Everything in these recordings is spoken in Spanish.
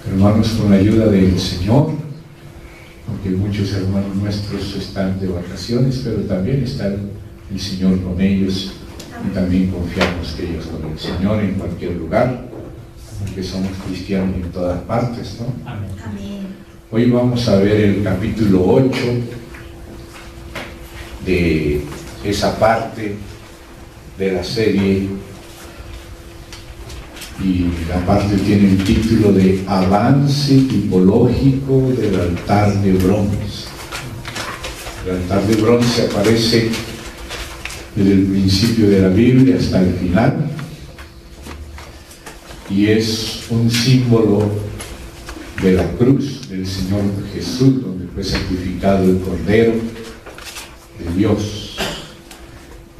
Hermanos, con la ayuda del Señor, aunque muchos hermanos nuestros están de vacaciones, pero también está el Señor con ellos, y también confiamos que ellos con el Señor en cualquier lugar, porque somos cristianos en todas partes, ¿no? Amén. Hoy vamos a ver el capítulo 8 de esa parte de la serie, y la parte tiene el título de Avance tipológico del altar de bronce. El altar de bronce aparece desde el principio de la Biblia hasta el final, y es un símbolo de la cruz del Señor Jesús, donde fue sacrificado el Cordero de Dios.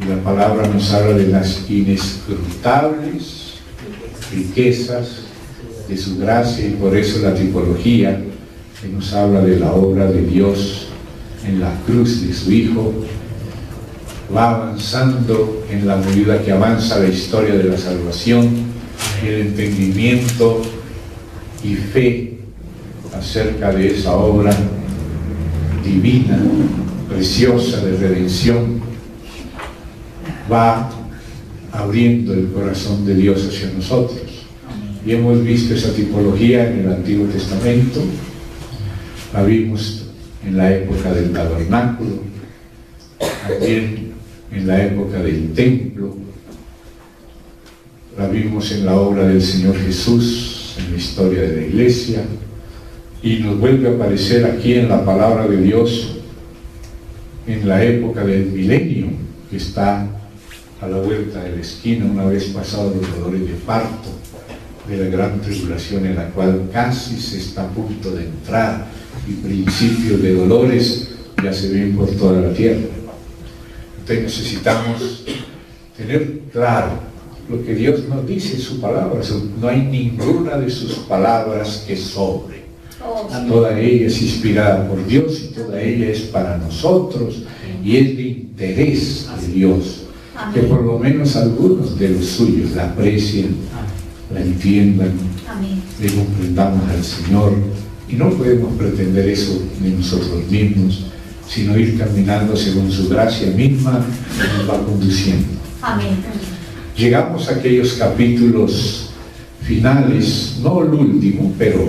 Y la palabra nos habla de las inescrutables riquezas de su gracia, y por eso la tipología que nos habla de la obra de Dios en la cruz de su Hijo va avanzando en la medida que avanza la historia de la salvación, el entendimiento y fe acerca de esa obra divina, preciosa de redención, va abriendo el corazón de Dios hacia nosotros. Y hemos visto esa tipología en el Antiguo Testamento, la vimos en la época del tabernáculo, también en la época del templo, la vimos en la obra del Señor Jesús, en la historia de la iglesia, y nos vuelve a aparecer aquí en la palabra de Dios en la época del milenio, que está a la vuelta de la esquina, una vez pasados los dolores de parto, de la gran tribulación en la cual casi se está a punto de entrar, y principios de dolores ya se ven por toda la tierra. Entonces necesitamos tener claro lo que Dios nos dice en su palabra. No hay ninguna de sus palabras que sobre. Toda ella es inspirada por Dios, y toda ella es para nosotros, y es de interés de Dios que por lo menos algunos de los suyos la aprecien, la entiendan, le comprendamos al Señor. Y no podemos pretender eso de nosotros mismos, sino ir caminando según su gracia misma que nos va conduciendo. Amén. Llegamos a aquellos capítulos finales, no el último, pero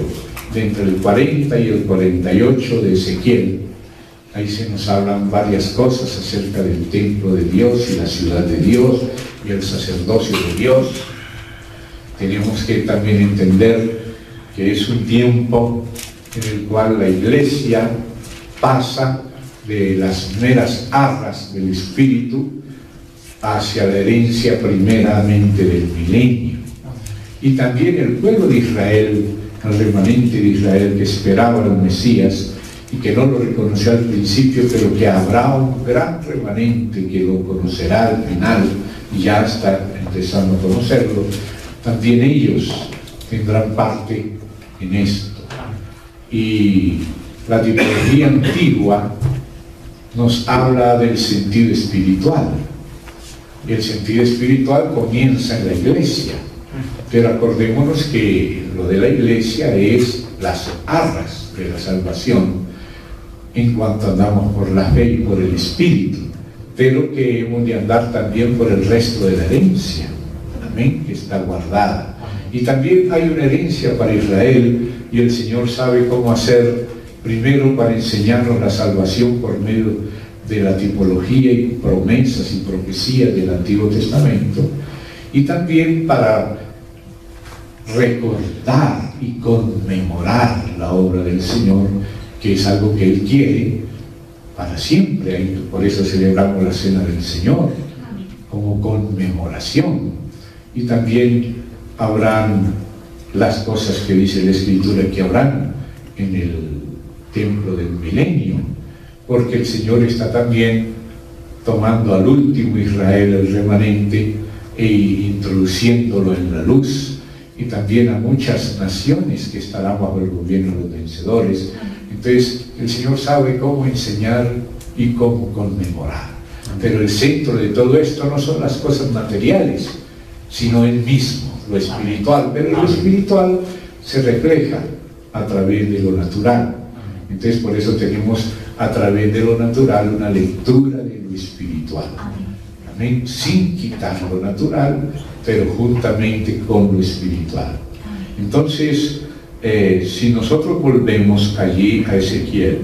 de entre el 40 y el 48 de Ezequiel. Ahí se nos hablan varias cosas acerca del templo de Dios y la ciudad de Dios y el sacerdocio de Dios. Tenemos que también entender que es un tiempo en el cual la iglesia pasa de las meras arras del Espíritu hacia la herencia primeramente del milenio. Y también el pueblo de Israel, el remanente de Israel que esperaba al Mesías y que no lo reconoció al principio, pero que habrá un gran remanente que lo conocerá al final, y ya está empezando a conocerlo. También ellos tendrán parte en esto. Y la tipología antigua nos habla del sentido espiritual, y el sentido espiritual comienza en la iglesia, pero acordémonos que lo de la iglesia es las arras de la salvación en cuanto andamos por la fe y por el Espíritu, pero que hemos de andar también por el resto de la herencia, amén, que está guardada. Y también hay una herencia para Israel, y el Señor sabe cómo hacer, primero para enseñarnos la salvación por medio de la tipología y promesas y profecías del Antiguo Testamento, y también para recordar y conmemorar la obra del Señor, que es algo que Él quiere para siempre. Por eso celebramos la Cena del Señor como conmemoración. Y también habrán las cosas que dice la Escritura que habrán en el templo del milenio, porque el Señor está también tomando al último Israel, el remanente, e introduciéndolo en la luz, y también a muchas naciones que estarán bajo el gobierno de los vencedores. Entonces el Señor sabe cómo enseñar y cómo conmemorar, pero el centro de todo esto no son las cosas materiales, sino Él mismo, lo espiritual. Pero lo espiritual se refleja a través de lo natural. Entonces por eso tenemos a través de lo natural una lectura de lo espiritual. Amén. Sin quitar lo natural, pero juntamente con lo espiritual. Entonces, si nosotros volvemos allí a Ezequiel,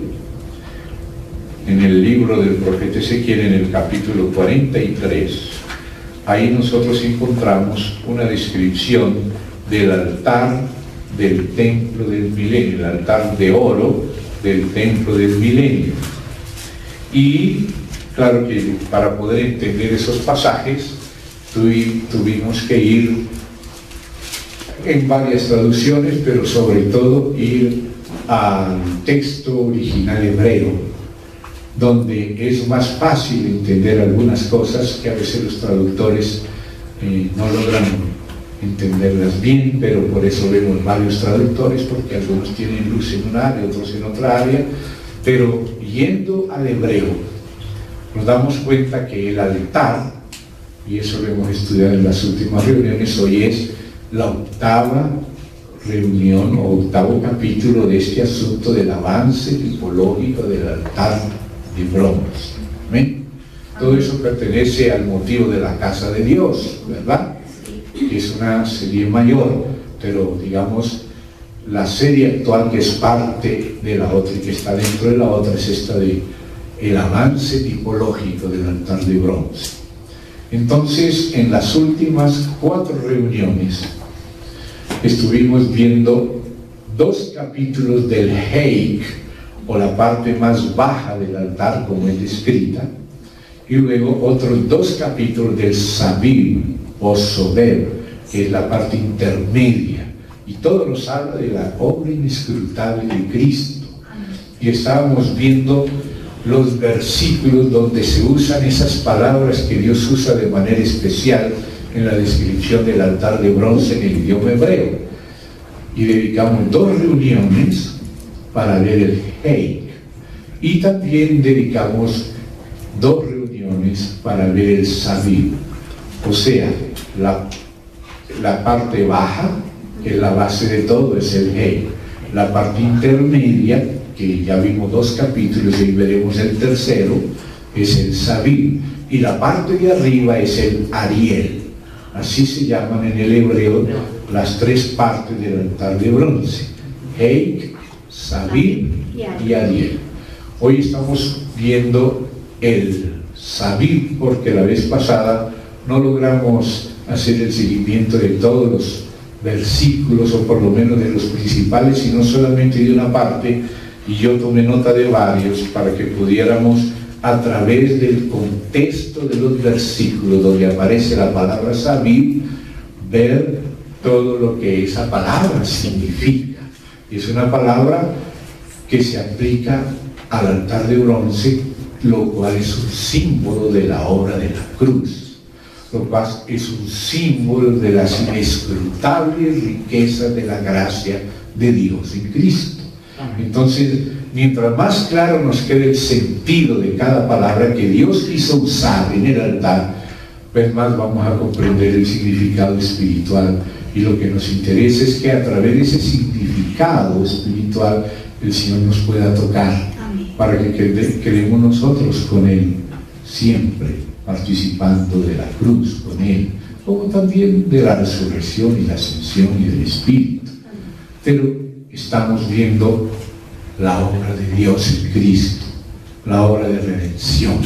en el libro del profeta Ezequiel, en el capítulo 43, ahí nosotros encontramos una descripción del altar del templo del milenio, el altar de oro del templo del milenio. Y claro que para poder entender esos pasajes tuvimos que ir en varias traducciones, pero sobre todo ir al texto original hebreo, donde es más fácil entender algunas cosas que a veces los traductores no logran entenderlas bien, pero por eso vemos varios traductores, porque algunos tienen luz en un área, otros en otra área. Pero yendo al hebreo, nos damos cuenta que el altar, y eso lo hemos estudiado en las últimas reuniones, hoy es la octava reunión o octavo capítulo de este asunto del avance tipológico del altar de bronce. ¿Amén? Todo eso pertenece al motivo de la casa de Dios, ¿verdad? Que es una serie mayor, pero digamos la serie actual, que es parte de la otra y que está dentro de la otra, es esta de el avance tipológico del altar de bronce. Entonces, en las últimas 4 reuniones estuvimos viendo 2 capítulos del Heik, o la parte más baja del altar como es descrita, y luego otros 2 capítulos del Sabib o Sober, que es la parte intermedia, y todo nos habla de la obra inescrutable de Cristo. Y estábamos viendo los versículos donde se usan esas palabras que Dios usa de manera especial en la descripción del altar de bronce en el idioma hebreo, y dedicamos 2 reuniones para ver el Heik, y también dedicamos 2 reuniones para ver el Sabib, o sea, la parte baja, que es la base de todo, es el Heik, la parte intermedia, que ya vimos 2 capítulos y veremos el tercero, es el Sabib, y la parte de arriba es el Ariel. Así se llaman en el hebreo las 3 partes del altar de bronce: Heik, Sabib y Ariel. Hoy estamos viendo el Sabib, porque la vez pasada no logramos hacer el seguimiento de todos los versículos, o por lo menos de los principales, sino solamente de una parte, y yo tomé nota de varios para que pudiéramos, a través del contexto de los versículos donde aparece la palabra Sabib, ver todo lo que esa palabra significa. Es una palabra que se aplica al altar de bronce, lo cual es un símbolo de la obra de la cruz, lo cual es un símbolo de las inescrutables riquezas de la gracia de Dios en Cristo. Entonces, mientras más claro nos quede el sentido de cada palabra que Dios quiso usar en el altar, pues más vamos a comprender el significado espiritual. Y lo que nos interesa es que a través de ese significado espiritual el Señor nos pueda tocar. Amén. Para que quedemos nosotros con Él siempre, participando de la cruz con Él, como también de la resurrección y la ascensión y del Espíritu. Pero estamos viendo la obra de Dios en Cristo, la obra de redención,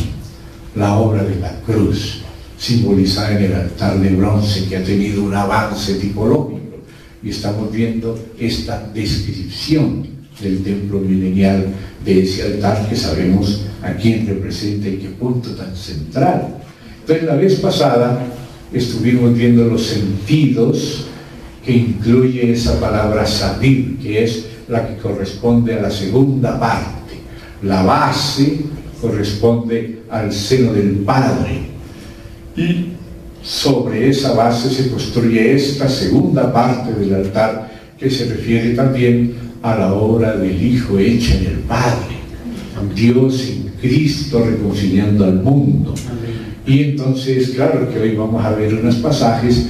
la obra de la cruz, simbolizada en el altar de bronce, que ha tenido un avance tipológico, y estamos viendo esta descripción del templo milenial, de ese altar que sabemos a quién representa y qué punto tan central. Entonces, la vez pasada estuvimos viendo los sentidos que incluye esa palabra Sabib, que es la que corresponde a la segunda parte. La base corresponde al seno del Padre, y sobre esa base se construye esta segunda parte del altar, que se refiere también a la obra del Hijo hecha en el Padre, Dios en Cristo reconciliando al mundo. Y entonces, claro que hoy vamos a ver unos pasajes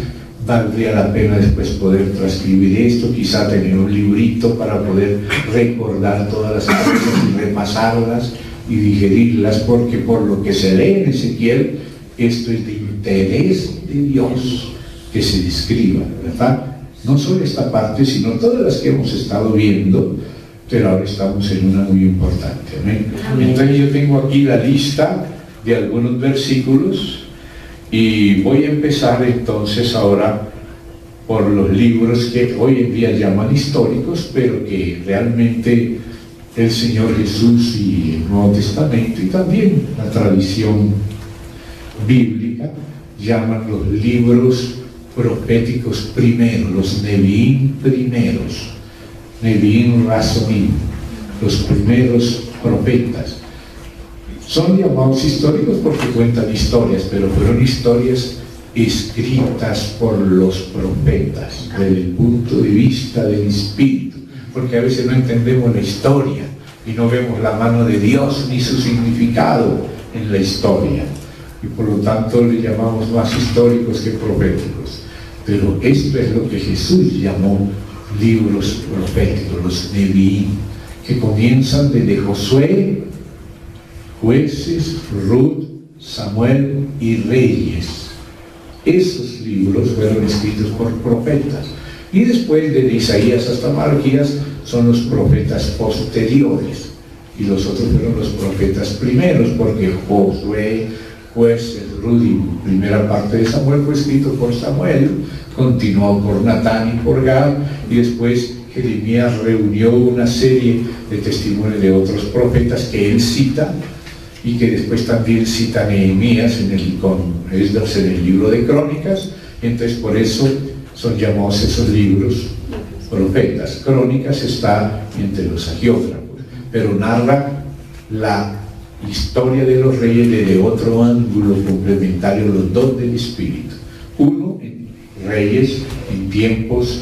valdría la pena después poder transcribir esto, quizá tener un librito para poder recordar todas las cosas y repasarlas y digerirlas, porque por lo que se lee en Ezequiel, esto es de interés de Dios que se describa, ¿verdad? No solo esta parte, sino todas las que hemos estado viendo, pero ahora estamos en una muy importante. ¿Amén? Entonces yo tengo aquí la lista de algunos versículos y voy a empezar entonces ahora por los libros que hoy en día llaman históricos, pero que realmente el Señor Jesús y el Nuevo Testamento y también la tradición bíblica llaman los libros proféticos primeros, los Nevi'im primeros, Nevi'im Rasonim, los primeros profetas. Son llamados históricos porque cuentan historias, pero fueron historias escritas por los profetas desde el punto de vista del Espíritu, porque a veces no entendemos la historia y no vemos la mano de Dios ni su significado en la historia, y por lo tanto le llamamos más históricos que proféticos. Pero esto es lo que Jesús llamó libros proféticos, los Nevi'im, que comienzan desde Josué, Jueces, Ruth, Samuel y Reyes. Esos libros fueron escritos por profetas, y después de Isaías hasta Malaquías son los profetas posteriores, y los otros fueron los profetas primeros, porque Josué, Jueces, Ruth y primera parte de Samuel fue escrito por Samuel, continuó por Natán y por Gad, y después Jeremías reunió una serie de testimonios de otros profetas que él cita, y que después también cita Nehemías con Esdras en el libro de Crónicas. Entonces por eso son llamados esos libros profetas. Crónicas está entre los agiógrafos, pero narra la historia de los reyes desde otro ángulo complementario, los dos del Espíritu. Uno, en Reyes en tiempos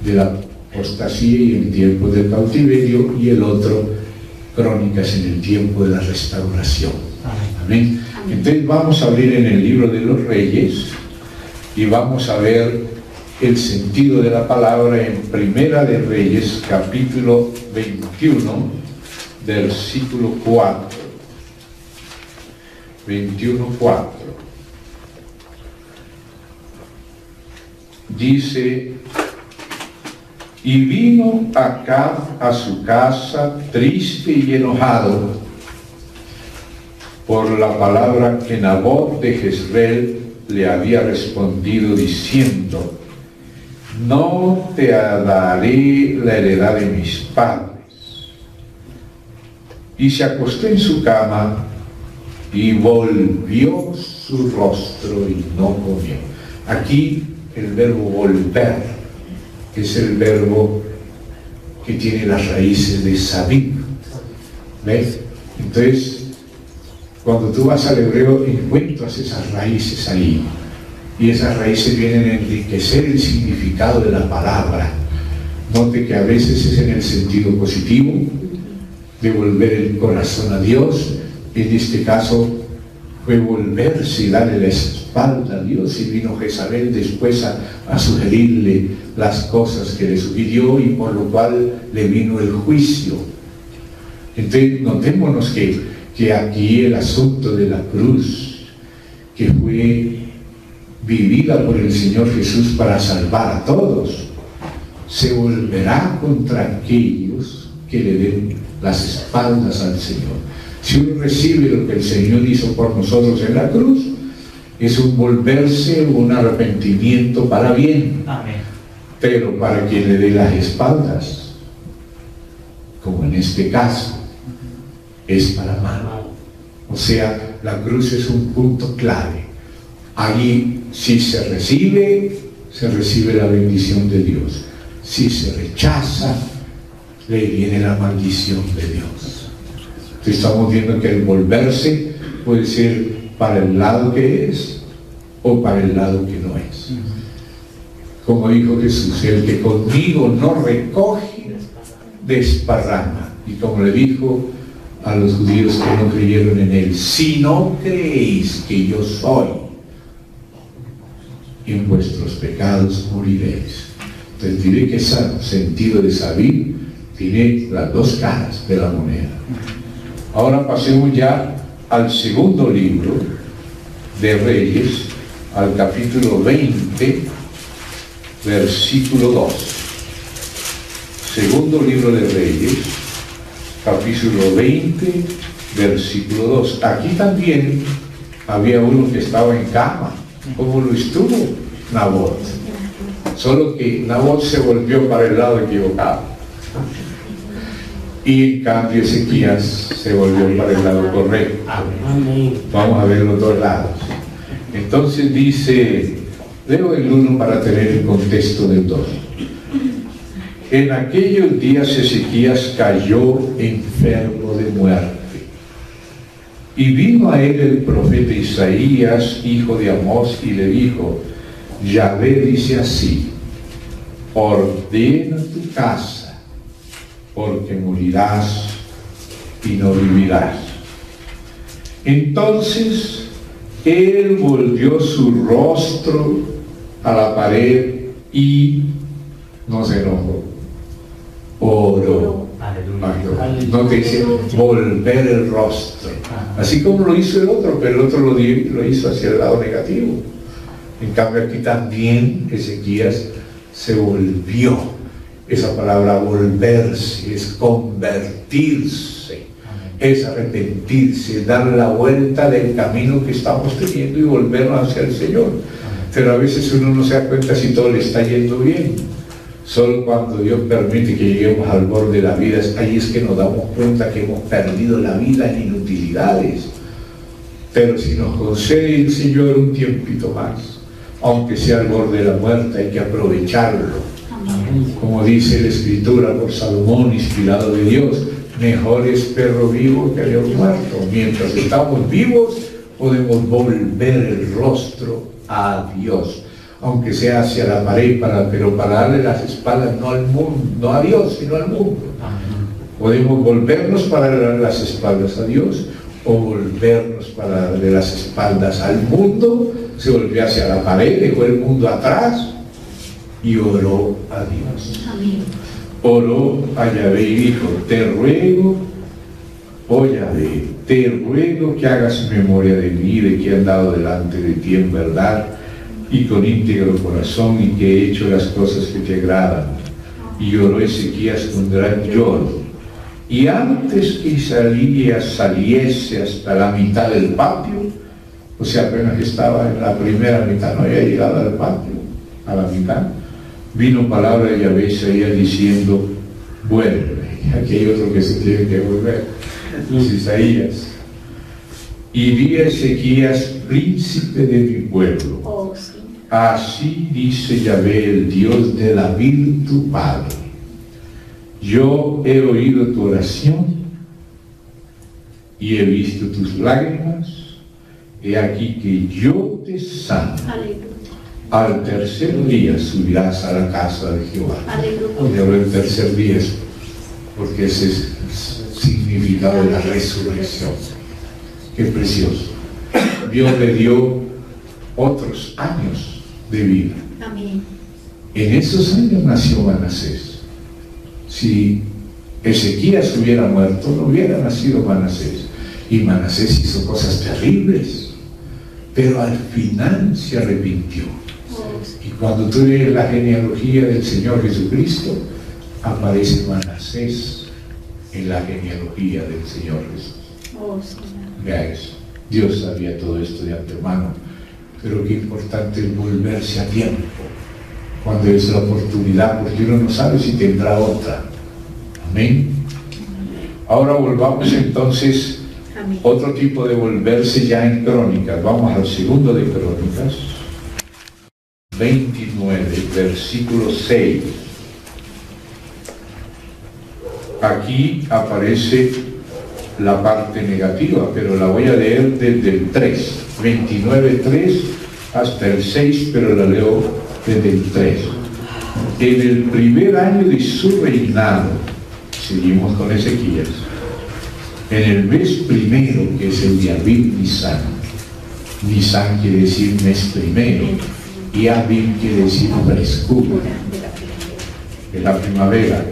de la apostasía y en tiempos del cautiverio, y el otro, Crónicas, en el tiempo de la restauración. Amén. Entonces vamos a abrir en el libro de los Reyes y vamos a ver el sentido de la palabra en Primera de Reyes, capítulo 21, versículo 4. 21:4. Dice: y vino Acab a su casa triste y enojado por la palabra que Nabot de Jezreel le había respondido, diciendo: no te daré la heredad de mis padres. Y se acostó en su cama y volvió su rostro y no comió. Aquí el verbo volver es el verbo que tiene las raíces de sabib. ¿Ves? Entonces, cuando tú vas al hebreo encuentras esas raíces ahí, y esas raíces vienen a enriquecer el significado de la palabra. Note que a veces es en el sentido positivo, de volver el corazón a Dios. En este caso fue volverse y darle la espalda a Dios, y vino Jezabel después a sugerirle las cosas que le sugirió, y por lo cual le vino el juicio. Entonces notémonos que aquí el asunto de la cruz, que fue vivida por el Señor Jesús para salvar a todos, se volverá contra aquellos que le den las espaldas al Señor. Si uno recibe lo que el Señor hizo por nosotros en la cruz, es un volverse, un arrepentimiento para bien. Amén. Pero para quien le dé las espaldas, como en este caso, es para mal. O sea, la cruz es un punto clave. Allí, si se recibe la bendición de Dios. Si se rechaza, le viene la maldición de Dios. Entonces estamos viendo que el volverse puede ser para el lado que es o para el lado que no es. Como dijo Jesús: el que conmigo no recoge, desparrama. Y como le dijo a los judíos que no creyeron en él: si no creéis que yo soy y en vuestros pecados moriréis. Entonces diré que ese sentido de saber tiene las dos caras de la moneda. Ahora pasemos ya al segundo libro de Reyes, al capítulo 20, versículo 2. Segundo libro de Reyes, capítulo 20, versículo 2. Aquí también había uno que estaba en cama, como lo estuvo Nabot. Solo que Nabot se volvió para el lado equivocado. Y en cambio Ezequías se volvió para el lado correcto. Vamos a ver los dos lados. Entonces dice, leo el 1 para tener el contexto del 2. En aquellos días Ezequías cayó enfermo de muerte. Y vino a él el profeta Isaías, hijo de Amós, y le dijo, Yahvé dice así, ordena tu casa, porque morirás y no vivirás. Entonces él volvió su rostro a la pared y no se enojó, oró. No te dice volver el rostro, así como lo hizo el otro, pero el otro lo hizo hacia el lado negativo. En cambio aquí también Ezequías se volvió. Esa palabra volverse es convertirse, es arrepentirse, dar la vuelta del camino que estamos teniendo y volvernos hacia el Señor. Pero a veces uno no se da cuenta si todo le está yendo bien. Solo cuando Dios permite que lleguemos al borde de la vida, ahí es que nos damos cuenta que hemos perdido la vida en inutilidades. Pero si nos concede el Señor un tiempito más, aunque sea al borde de la muerte, hay que aprovecharlo. Amén. Como dice la Escritura por Salomón, inspirado de Dios, mejor es perro vivo que león muerto. Mientras estamos vivos, podemos volver el rostro a Dios, aunque sea hacia la pared, pero para darle las espaldas no al mundo, no a Dios, sino al mundo. Podemos volvernos para darle las espaldas a Dios, o volvernos para darle las espaldas al mundo. Se volvió hacia la pared, dejó el mundo atrás y oró a Dios. Amén. Oró a Yahvé y dijo, te ruego, oh Yahvé, te ruego que hagas memoria de mí, de que he andado delante de ti en verdad y con íntegro corazón, y que he hecho las cosas que te agradan. Y oró Ezequías con gran lloro. Y antes que Isaías saliese hasta la mitad del patio, o sea, apenas que estaba en la primera mitad, no había llegado al patio, a la mitad, vino palabra de Yahvé Isaías diciendo, vuelve. Aquí hay otro que se tiene que volver, es Isaías. Y vi a Ezequías, príncipe de mi pueblo. Así dice Yahvé, el Dios de David, tu padre. Yo he oído tu oración y he visto tus lágrimas. He aquí que yo te sano. Al tercer día subirás a la casa de Jehová. Y hablo del tercer día porque ese es el significado de la resurrección. Qué precioso. Dios le dio otros años de vida. Amén. En esos años nació Manasés. Si Ezequías hubiera muerto, no hubiera nacido Manasés. Y Manasés hizo cosas terribles, pero al final se arrepintió. Y cuando tú lees la genealogía del Señor Jesucristo, aparece Manasés en la genealogía del Señor Jesús. Vea eso. Dios sabía todo esto de antemano, pero qué importante es volverse a tiempo cuando es la oportunidad, porque uno no sabe si tendrá otra. Amén. Ahora volvamos entonces. Amén. Otro tipo de volverse ya en Crónicas. Vamos al segundo de Crónicas 29, versículo 6. Aquí aparece la parte negativa, pero la voy a leer desde el 3, 29:3 hasta el 6, pero la leo desde el 3. En el primer año de su reinado, seguimos con Ezequías, en el mes primero, que es el de Aviv Nisan. Nisan quiere decir mes primero, y Abim quiere decir frescura de la primavera.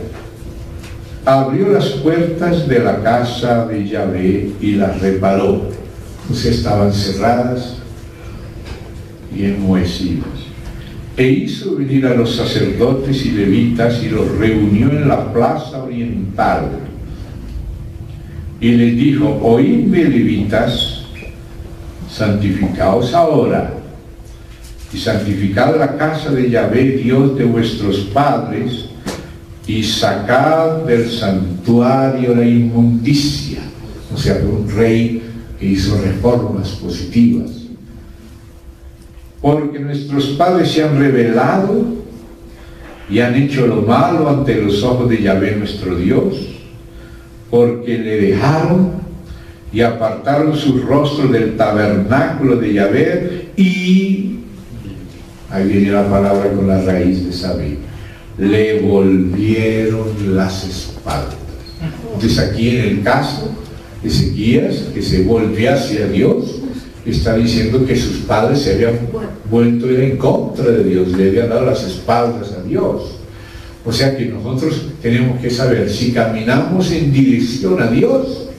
Abrió las puertas de la casa de Yahvé y las reparó. Pues estaban cerradas y enmohecidas. E hizo venir a los sacerdotes y levitas y los reunió en la plaza oriental. Y les dijo: oídme, levitas, santificaos ahora y santificad la casa de Yahvé, Dios de vuestros padres, y sacad del santuario la inmundicia. O sea, un rey que hizo reformas positivas. Porque nuestros padres se han rebelado y han hecho lo malo ante los ojos de Yahvé nuestro Dios, porque le dejaron y apartaron sus rostros del tabernáculo de Yahvé, y ahí viene la palabra con la raíz de saber, le volvieron las espaldas. Entonces aquí en el caso de Ezequías, que se volvió hacia Dios, está diciendo que sus padres se habían vuelto en contra de Dios, le habían dado las espaldas a Dios. O sea que nosotros tenemos que saber si caminamos en dirección a Dios,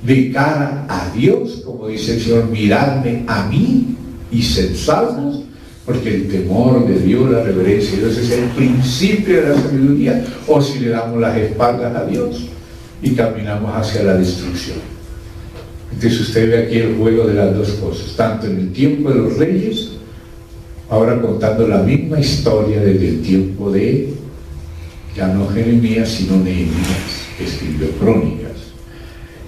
de cara a Dios, como dice el Señor, miradme a mí y sed salvos, porque el temor de Dios, la reverencia de Dios es el principio de la sabiduría, o si le damos las espaldas a Dios y caminamos hacia la destrucción. Entonces usted ve aquí el juego de las dos cosas, tanto en el tiempo de los reyes, ahora contando la misma historia desde el tiempo de, ya no Jeremías, sino Nehemías, que escribió Crónicas.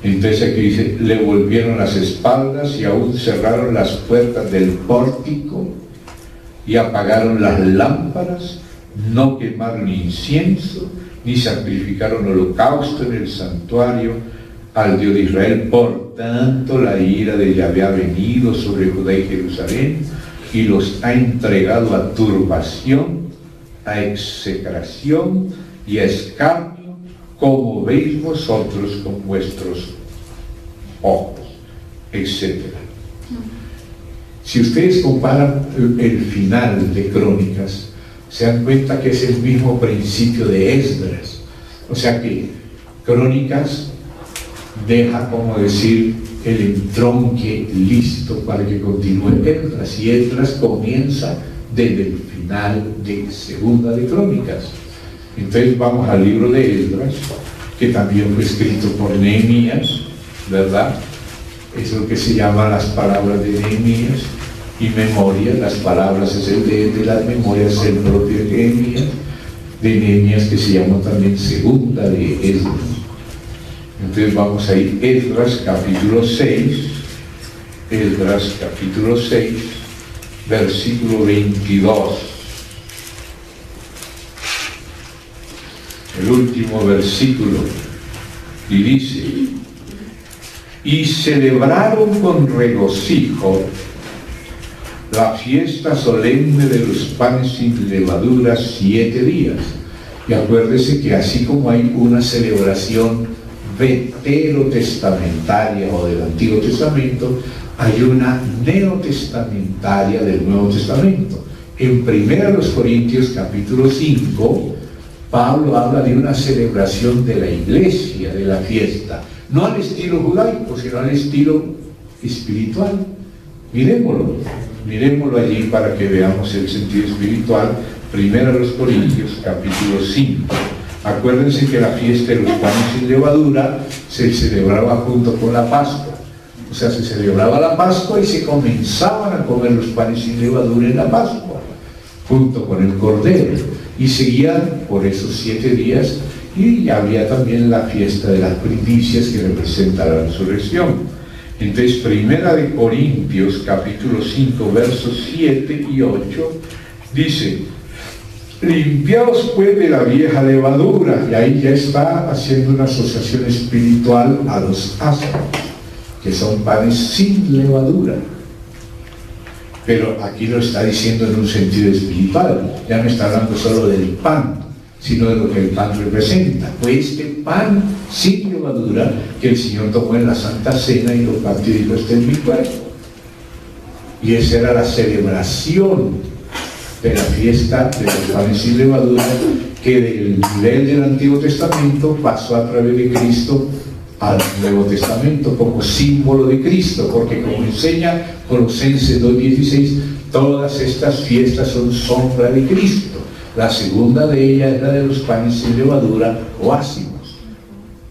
Entonces aquí dice, le volvieron las espaldas y aún cerraron las puertas del pórtico y apagaron las lámparas, no quemaron incienso, ni sacrificaron holocausto en el santuario al Dios de Israel. Por tanto, la ira de Yahvé ha venido sobre Judá y Jerusalén y los ha entregado a turbación, a execración y a escarnio, como veis vosotros con vuestros ojos, etc. Si ustedes comparan el final de Crónicas, se dan cuenta que es el mismo principio de Esdras. O sea que Crónicas deja, como decir, el entronque listo para que continúe Esdras, y Esdras comienza desde el final de Segunda de Crónicas. Entonces vamos al libro de Esdras, que también fue escrito por Nehemías, ¿verdad? Es lo que se llama las palabras de Nehemías, y memoria. Las palabras es el de las memorias, es el propio de Nehemías, que se llama también Segunda de Esdras. Entonces vamos a ir Esdras capítulo 6, Esdras capítulo 6, versículo 22. El último versículo, y dice: y celebraron con regocijo la fiesta solemne de los panes sin levadura 7 días. Y acuérdese que así como hay una celebración veterotestamentaria o del Antiguo Testamento, hay una neotestamentaria del Nuevo Testamento. En 1 Corintios capítulo 5, Pablo habla de una celebración de la iglesia, de la fiesta, no al estilo judaico, sino al estilo espiritual. Miremoslo allí para que veamos el sentido espiritual. 1 Corintios capítulo 5. Acuérdense que la fiesta de los panes sin levadura se celebraba junto con la Pascua. O sea, se celebraba la Pascua y se comenzaban a comer los panes sin levadura en la Pascua, junto con el Cordero. Y seguían por esos 7 días, y había también la fiesta de las primicias, que representa la resurrección. Entonces, 1 Corintios capítulo 5, versos 7 y 8, dice: limpiaos pues de la vieja levadura. Y ahí ya está haciendo una asociación espiritual a los asnos, que son panes sin levadura. Pero aquí lo está diciendo en un sentido espiritual, ya no está hablando solo del pan, sino de lo que el pan representa. Pues este pan sin levadura que el Señor tomó en la Santa Cena y lo partió y dijo: este es mi cuerpo. Y esa era la celebración de la fiesta de los panes sin levadura, que del nivel del Antiguo Testamento pasó a través de Cristo al Nuevo Testamento como símbolo de Cristo, porque como enseña Colosenses 2:16, todas estas fiestas son sombra de Cristo. La segunda de ellas es la de los panes sin levadura o ácimos.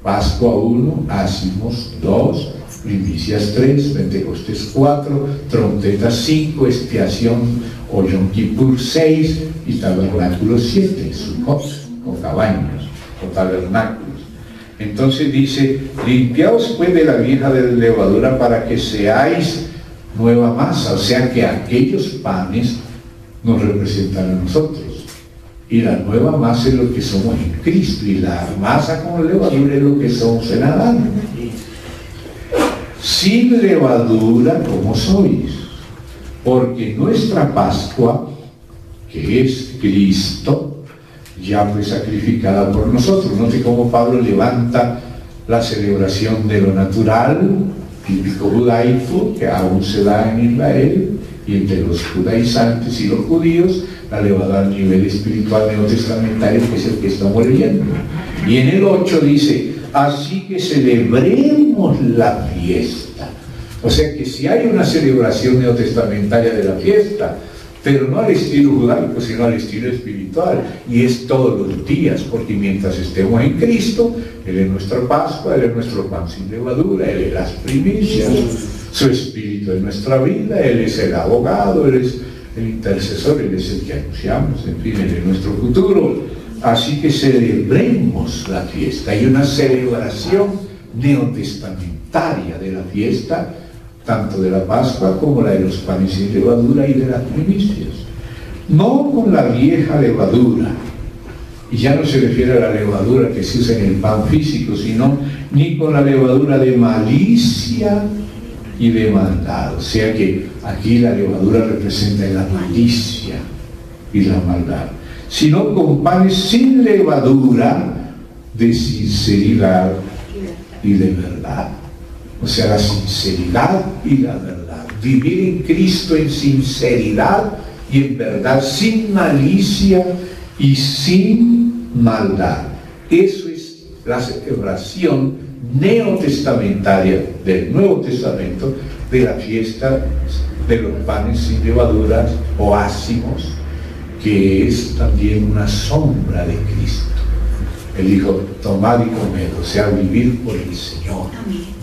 Pascua 1, ácimos 2, primicias 3, Pentecostés 4, trompeta 5, expiación o Yom Kippur 6 y tabernáculo 7, Sukkot, o cabañas, o tabernáculos. Entonces dice, limpiaos pues de la vieja de levadura para que seáis nueva masa, o sea que aquellos panes nos representan a nosotros. Y la nueva masa es lo que somos en Cristo, y la masa con levadura es lo que somos en Adán. Sin levadura como sois, porque nuestra Pascua, que es Cristo, ya fue sacrificada por nosotros. Note cómo Pablo levanta la celebración de lo natural, típico judaico, que aún se da en Israel, y entre los judaizantes y los judíos, la elevada al nivel espiritual neotestamentario, que es el que estamos leyendo. Y en el 8 dice, así que celebremos la fiesta. O sea que si hay una celebración neotestamentaria de la fiesta, pero no al estilo judaico, sino al estilo espiritual, y es todos los días, porque mientras estemos en Cristo, Él es nuestra Pascua, Él es nuestro pan sin levadura, Él es las primicias, su Espíritu es nuestra vida, Él es el abogado, Él es el intercesor, Él es el que anunciamos, en fin, Él es nuestro futuro. Así que celebremos la fiesta. Hay una celebración neotestamentaria de la fiesta, tanto de la Pascua como la de los panes sin levadura y de las primicias. No con la vieja levadura, y ya no se refiere a la levadura que se usa en el pan físico, sino ni con la levadura de malicia y de maldad. O sea que aquí la levadura representa la malicia y la maldad, sino con panes sin levadura de sinceridad y de verdad. O sea, la sinceridad y la verdad. Vivir en Cristo en sinceridad y en verdad, sin malicia y sin maldad. Eso es la celebración neotestamentaria del Nuevo Testamento de la fiesta de los panes sin levaduras o ácimos, que es también una sombra de Cristo. Él dijo, tomad y comed, o sea, vivir por el Señor,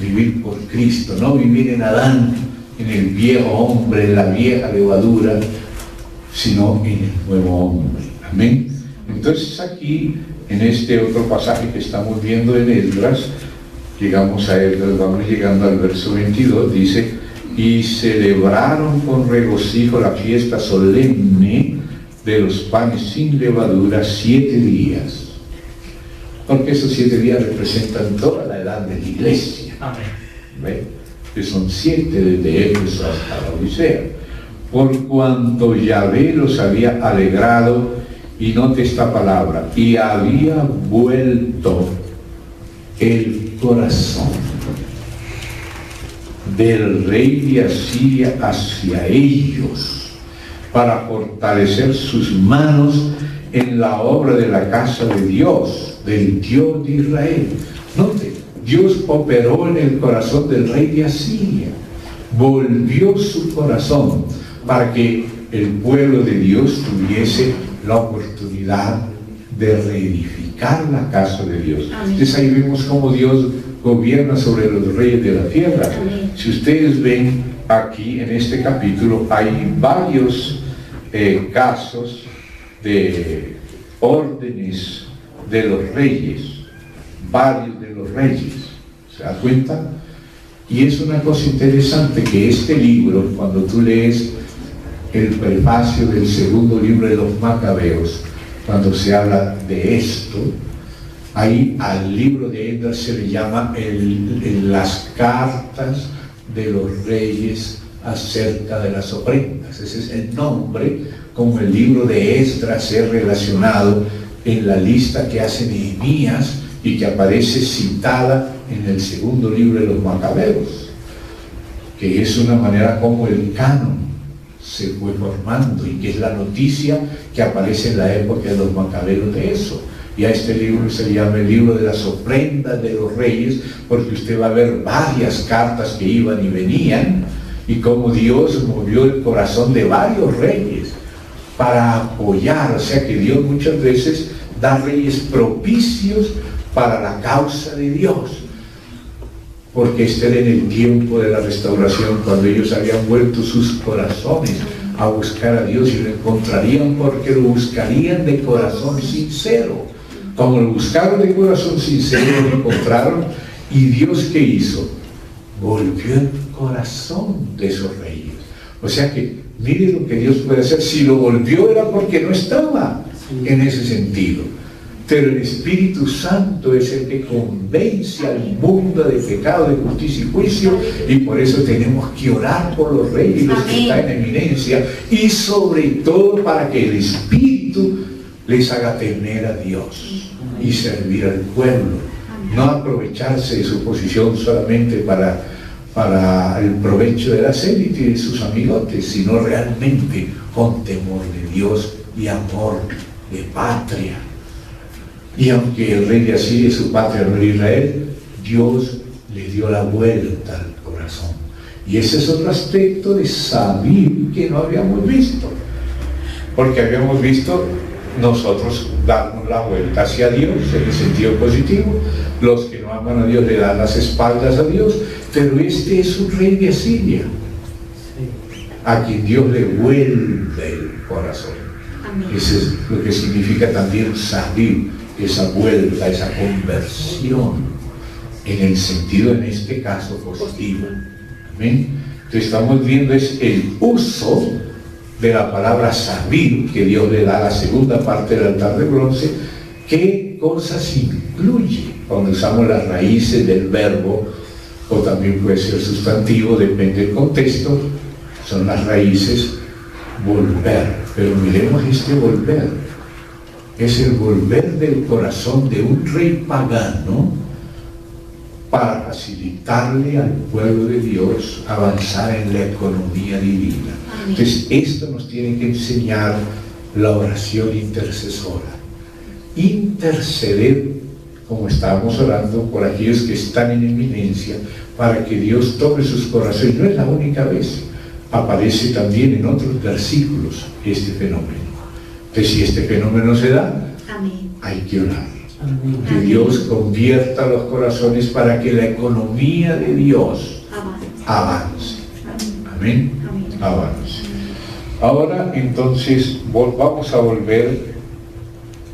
vivir por Cristo, no vivir en Adán, en el viejo hombre, en la vieja levadura, sino en el nuevo hombre. Amén. Entonces aquí, en este otro pasaje que estamos viendo en Esdras, llegamos a Esdras, vamos llegando al verso 22, dice, y celebraron con regocijo la fiesta solemne de los panes sin levadura 7 días. Porque esos 7 días representan toda la edad de la iglesia. ¿Ve? Que son 7 desde Éfeso hasta la Odisea. Por cuanto Yahvé los había alegrado, y note esta palabra, y había vuelto el corazón del rey de Asiria hacia ellos, para fortalecer sus manos en la obra de la casa de Dios, del Dios de Israel. Note, Dios operó en el corazón del rey de Asiria, volvió su corazón para que el pueblo de Dios tuviese la oportunidad de reedificar la casa de Dios. Entonces ahí vemos cómo Dios gobierna sobre los reyes de la tierra. Si ustedes ven aquí en este capítulo, hay varios casos de órdenes de los reyes, varios de los reyes, ¿se da cuenta? Y es una cosa interesante que este libro, cuando tú lees el prefacio del segundo libro de los Macabeos, cuando se habla de esto, ahí al libro de Esdras se le llama las cartas de los reyes acerca de las ofrendas. Ese es el nombre, como el libro de Esdras es relacionado en la lista que hace Nehemías y que aparece citada en el segundo libro de los Macabeos, que es una manera como el canon se fue formando, y que es la noticia que aparece en la época de los macabeos de eso. Y a este libro se le llama el libro de las ofrendas de los reyes, porque usted va a ver varias cartas que iban y venían, y cómo Dios movió el corazón de varios reyes para apoyar. O sea que Dios muchas veces da reyes propicios para la causa de Dios, porque estén en el tiempo de la restauración, cuando ellos habían vuelto sus corazones a buscar a Dios, y lo encontrarían porque lo buscarían de corazón sincero. Como lo buscaron de corazón sincero, lo encontraron, y Dios, ¿qué hizo? Volvió el corazón de esos reyes. O sea que mire lo que Dios puede hacer. Si lo volvió era porque no estaba en ese sentido. Pero el Espíritu Santo es el que convence al mundo de pecado, de justicia y juicio, y por eso tenemos que orar por los reyes, los que están en eminencia, y sobre todo para que el Espíritu les haga temer a Dios y servir al pueblo, no aprovecharse de su posición solamente para el provecho de las élites y de sus amigotes, sino realmente con temor de Dios y amor de patria. Y aunque el rey de Asiria, su patria no era Israel, Dios le dio la vuelta al corazón. Y ese es otro aspecto de Sabib que no habíamos visto, porque habíamos visto nosotros darnos la vuelta hacia Dios en el sentido positivo. Los que no aman a Dios le dan las espaldas a Dios, pero este es un rey de Asiria a quien Dios le vuelve el corazón. Eso es lo que significa también Sabib, esa vuelta, esa conversión, en el sentido, en este caso, positivo. ¿Amén? Entonces estamos viendo es el uso de la palabra Sabib que Dios le da a la segunda parte del altar de bronce. ¿Qué cosas incluye cuando usamos las raíces del verbo? O también puede ser sustantivo, depende del contexto. Son las raíces volver. Pero miremos este volver. Es el volver del corazón de un rey pagano para facilitarle al pueblo de Dios avanzar en la economía divina. Entonces esto nos tiene que enseñar la oración intercesora. Interceder, como estábamos orando, por aquellos que están en eminencia, para que Dios tome sus corazones. No es la única vez, aparece también en otros versículos este fenómeno. Entonces, si este fenómeno se da, hay que orar. Que Dios convierta los corazones para que la economía de Dios avance. Amén. Avance. Ahora, entonces, vamos a volver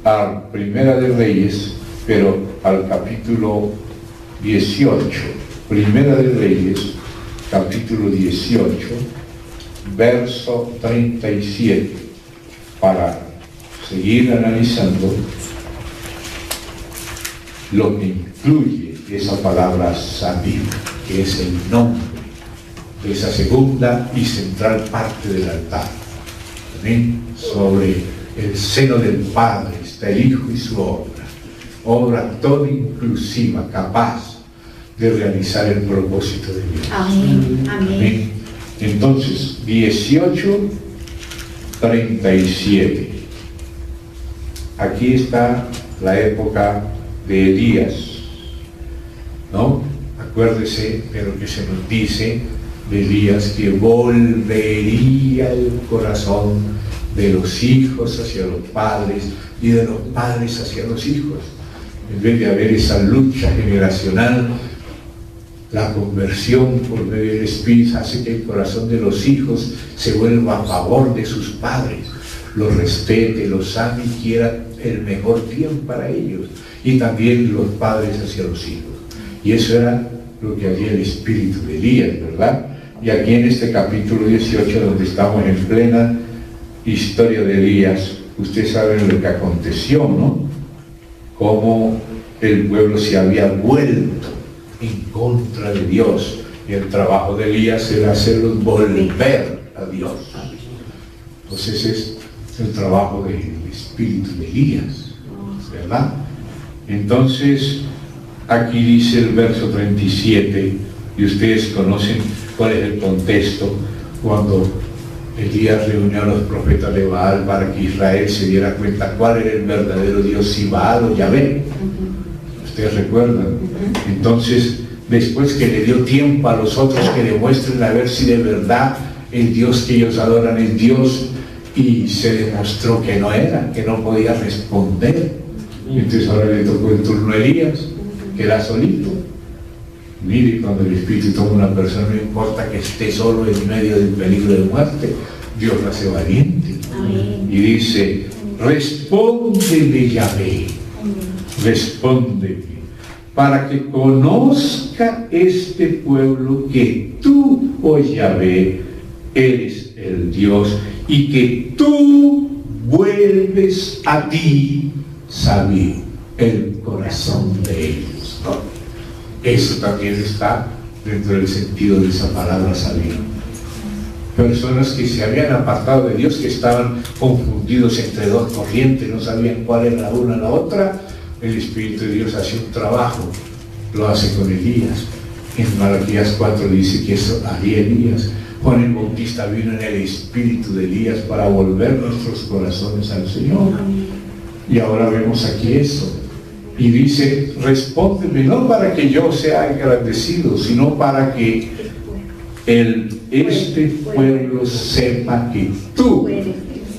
a Primera de Reyes, pero al capítulo 18. Primera de Reyes, capítulo 18, verso 37, para seguir analizando lo que incluye esa palabra Sabib, que es el nombre de esa segunda y central parte del altar. ¿Amén? Sobre el seno del Padre está el Hijo y su obra toda inclusiva, capaz de realizar el propósito de Dios. Amén. Amén. Entonces, 18:37. Aquí está la época de Elías, ¿no? Acuérdese de lo que se nos dice de Elías, que volvería el corazón de los hijos hacia los padres y de los padres hacia los hijos. En vez de haber esa lucha generacional, la conversión por medio del Espíritu hace que el corazón de los hijos se vuelva a favor de sus padres, los respete, los ame y quiera el mejor bien para ellos, y también los padres hacia los hijos. Y eso era lo que hacía el espíritu de Elías, ¿verdad? Y aquí en este capítulo 18, donde estamos en plena historia de Elías, ustedes saben lo que aconteció, ¿no? Cómo el pueblo se había vuelto en contra de Dios, y el trabajo de Elías era hacerlos volver a Dios. Entonces es el trabajo del espíritu de Elías, ¿verdad? Entonces aquí dice el verso 37, y ustedes conocen cuál es el contexto, cuando Elías reunió a los profetas de Baal para que Israel se diera cuenta cuál era el verdadero Dios, si Baal o Yahvé. ¿Ustedes recuerdan? Entonces, después que le dio tiempo a los otros que demuestren a ver si de verdad el Dios que ellos adoran es Dios, y se demostró que no era, que no podía responder. Entonces ahora le tocó el turno a Elías, que era solito. Mire, cuando el Espíritu toma una persona, no importa que esté solo en medio del peligro de muerte, Dios la hace valiente. Y dice: respóndeme, Yahvé, respóndeme, para que conozca este pueblo que tú, oh Yahvé, eres el Dios, y que tú vuelves a ti sabio el corazón de ellos, ¿no? Eso también está dentro del sentido de esa palabra sabio. Personas que se habían apartado de Dios, que estaban confundidos entre dos corrientes, no sabían cuál era la una a la otra. El Espíritu de Dios hace un trabajo, lo hace con Elías. En Malaquías 4 dice que eso haría Elías. Juan el Bautista vino en el espíritu de Elías para volver nuestros corazones al Señor. Y ahora vemos aquí eso. Y dice: respóndeme, no para que yo sea engrandecido, sino para que este pueblo sepa que tú,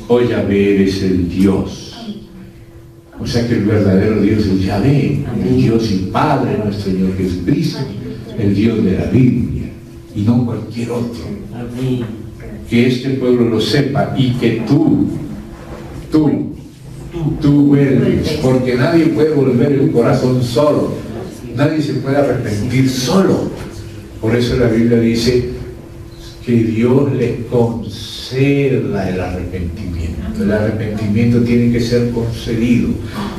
oh Yahvé, eres el Dios. O sea que el verdadero Dios es Yahvé, el Dios y Padre nuestro Señor Jesucristo, el Dios de la Biblia, y no cualquier otro. Que este pueblo lo sepa, y que tú vuelves, porque nadie puede volver el corazón solo, nadie se puede arrepentir solo. Por eso la Biblia dice que Dios le conceda el arrepentimiento. El arrepentimiento tiene que ser concedido.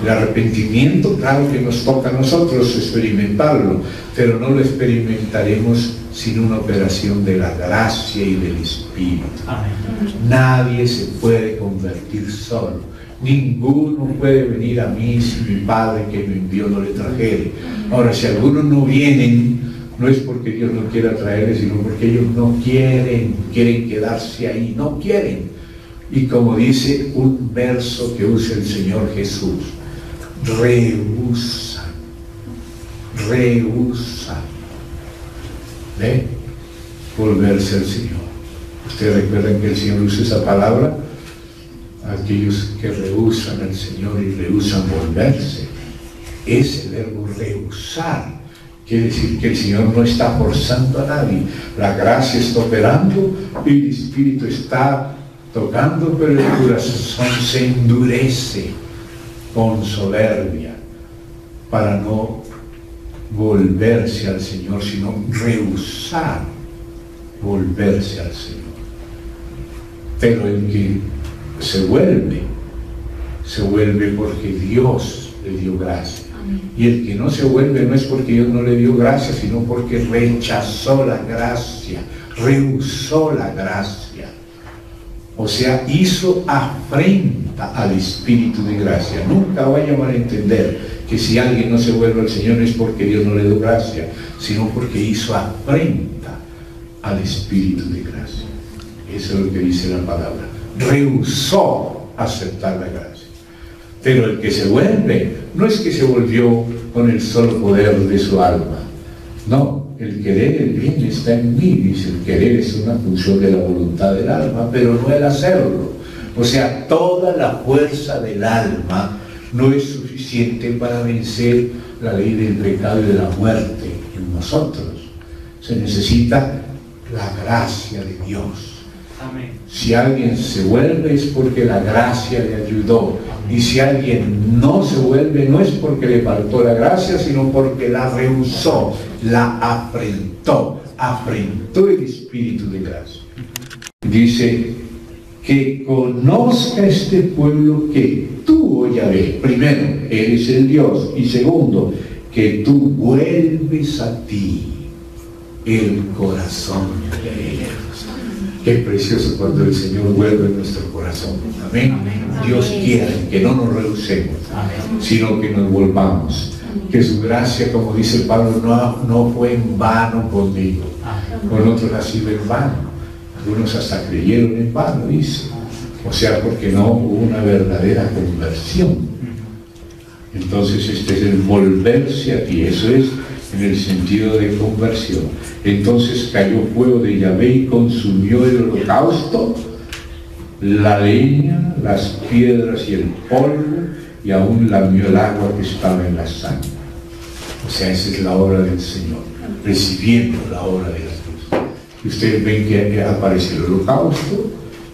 El arrepentimiento, claro que nos toca a nosotros experimentarlo, pero no lo experimentaremos sin una operación de la gracia y del Espíritu. Nadie se puede convertir solo. Ninguno puede venir a mí si mi Padre que me envió no le trajere. Ahora, si algunos no vienen, no es porque Dios no quiera traerles, sino porque ellos no quieren quedarse ahí, no quieren. Y como dice un verso que usa el Señor Jesús, rehúsan. ¿Ve? Volverse al Señor. Ustedes recuerdan que el Señor usa esa palabra: aquellos que rehúsan al Señor y rehúsan volverse. Ese verbo rehusar quiere decir que el Señor no está forzando a nadie. La gracia está operando y el Espíritu está tocando, pero el corazón se endurece con soberbia para no volverse al Señor, sino rehusar volverse al Señor. Pero el que se vuelve porque Dios le dio gracia. Y el que no se vuelve no es porque Dios no le dio gracia, sino porque rechazó la gracia, rehusó la gracia. O sea, hizo afrenta al Espíritu de gracia. Nunca vaya a malentender que si alguien no se vuelve al Señor no es porque Dios no le dio gracia, sino porque hizo afrenta al Espíritu de gracia. Eso es lo que dice la palabra. Rehusó aceptar la gracia. Pero el que se vuelve, no es que se volvió con el solo poder de su alma. No, el querer el bien está en mí, dice. El querer es una función de la voluntad del alma, pero no el hacerlo. O sea, toda la fuerza del alma no es suficiente para vencer la ley del pecado y de la muerte en nosotros. Se necesita la gracia de Dios. Si alguien se vuelve es porque la gracia le ayudó. Y si alguien no se vuelve no es porque le faltó la gracia, sino porque la rehusó, la afrentó el Espíritu de gracia. Dice: que conozca este pueblo que tú, oh Yahvé, primero, eres el Dios, y segundo, que tú vuelves a ti el corazón de ellos. Qué precioso cuando el Señor vuelve nuestro corazón. Amén. Dios quiere que no nos rehusemos, sino que nos volvamos. Que su gracia, como dice Pablo, no fue en vano conmigo. Con otros ha sido en vano. Algunos hasta creyeron en vano, dice. O sea, porque no hubo una verdadera conversión. Entonces este es el volverse a ti, eso es en el sentido de conversión. Entonces cayó fuego de Yahvé y consumió el holocausto, la leña, las piedras y el polvo, y aún lamió el agua que estaba en la sangre. O sea, esa es la obra del Señor, recibiendo la obra de la cruz. Y ustedes ven que aparece el holocausto,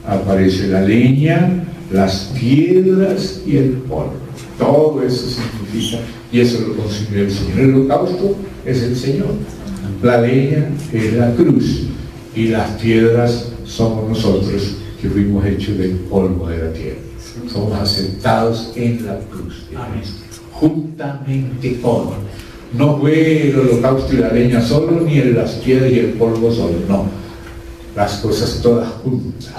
aparece la leña, las piedras y el polvo. Todo eso significa, y eso lo consumió el Señor. El holocausto es el Señor, la leña es la cruz, y las piedras somos nosotros que fuimos hechos del polvo de la tierra. Somos aceptados en la cruz de Cristo, juntamente con. No fue el holocausto y la leña solo, ni las piedras y el polvo solo, no. Las cosas todas juntas.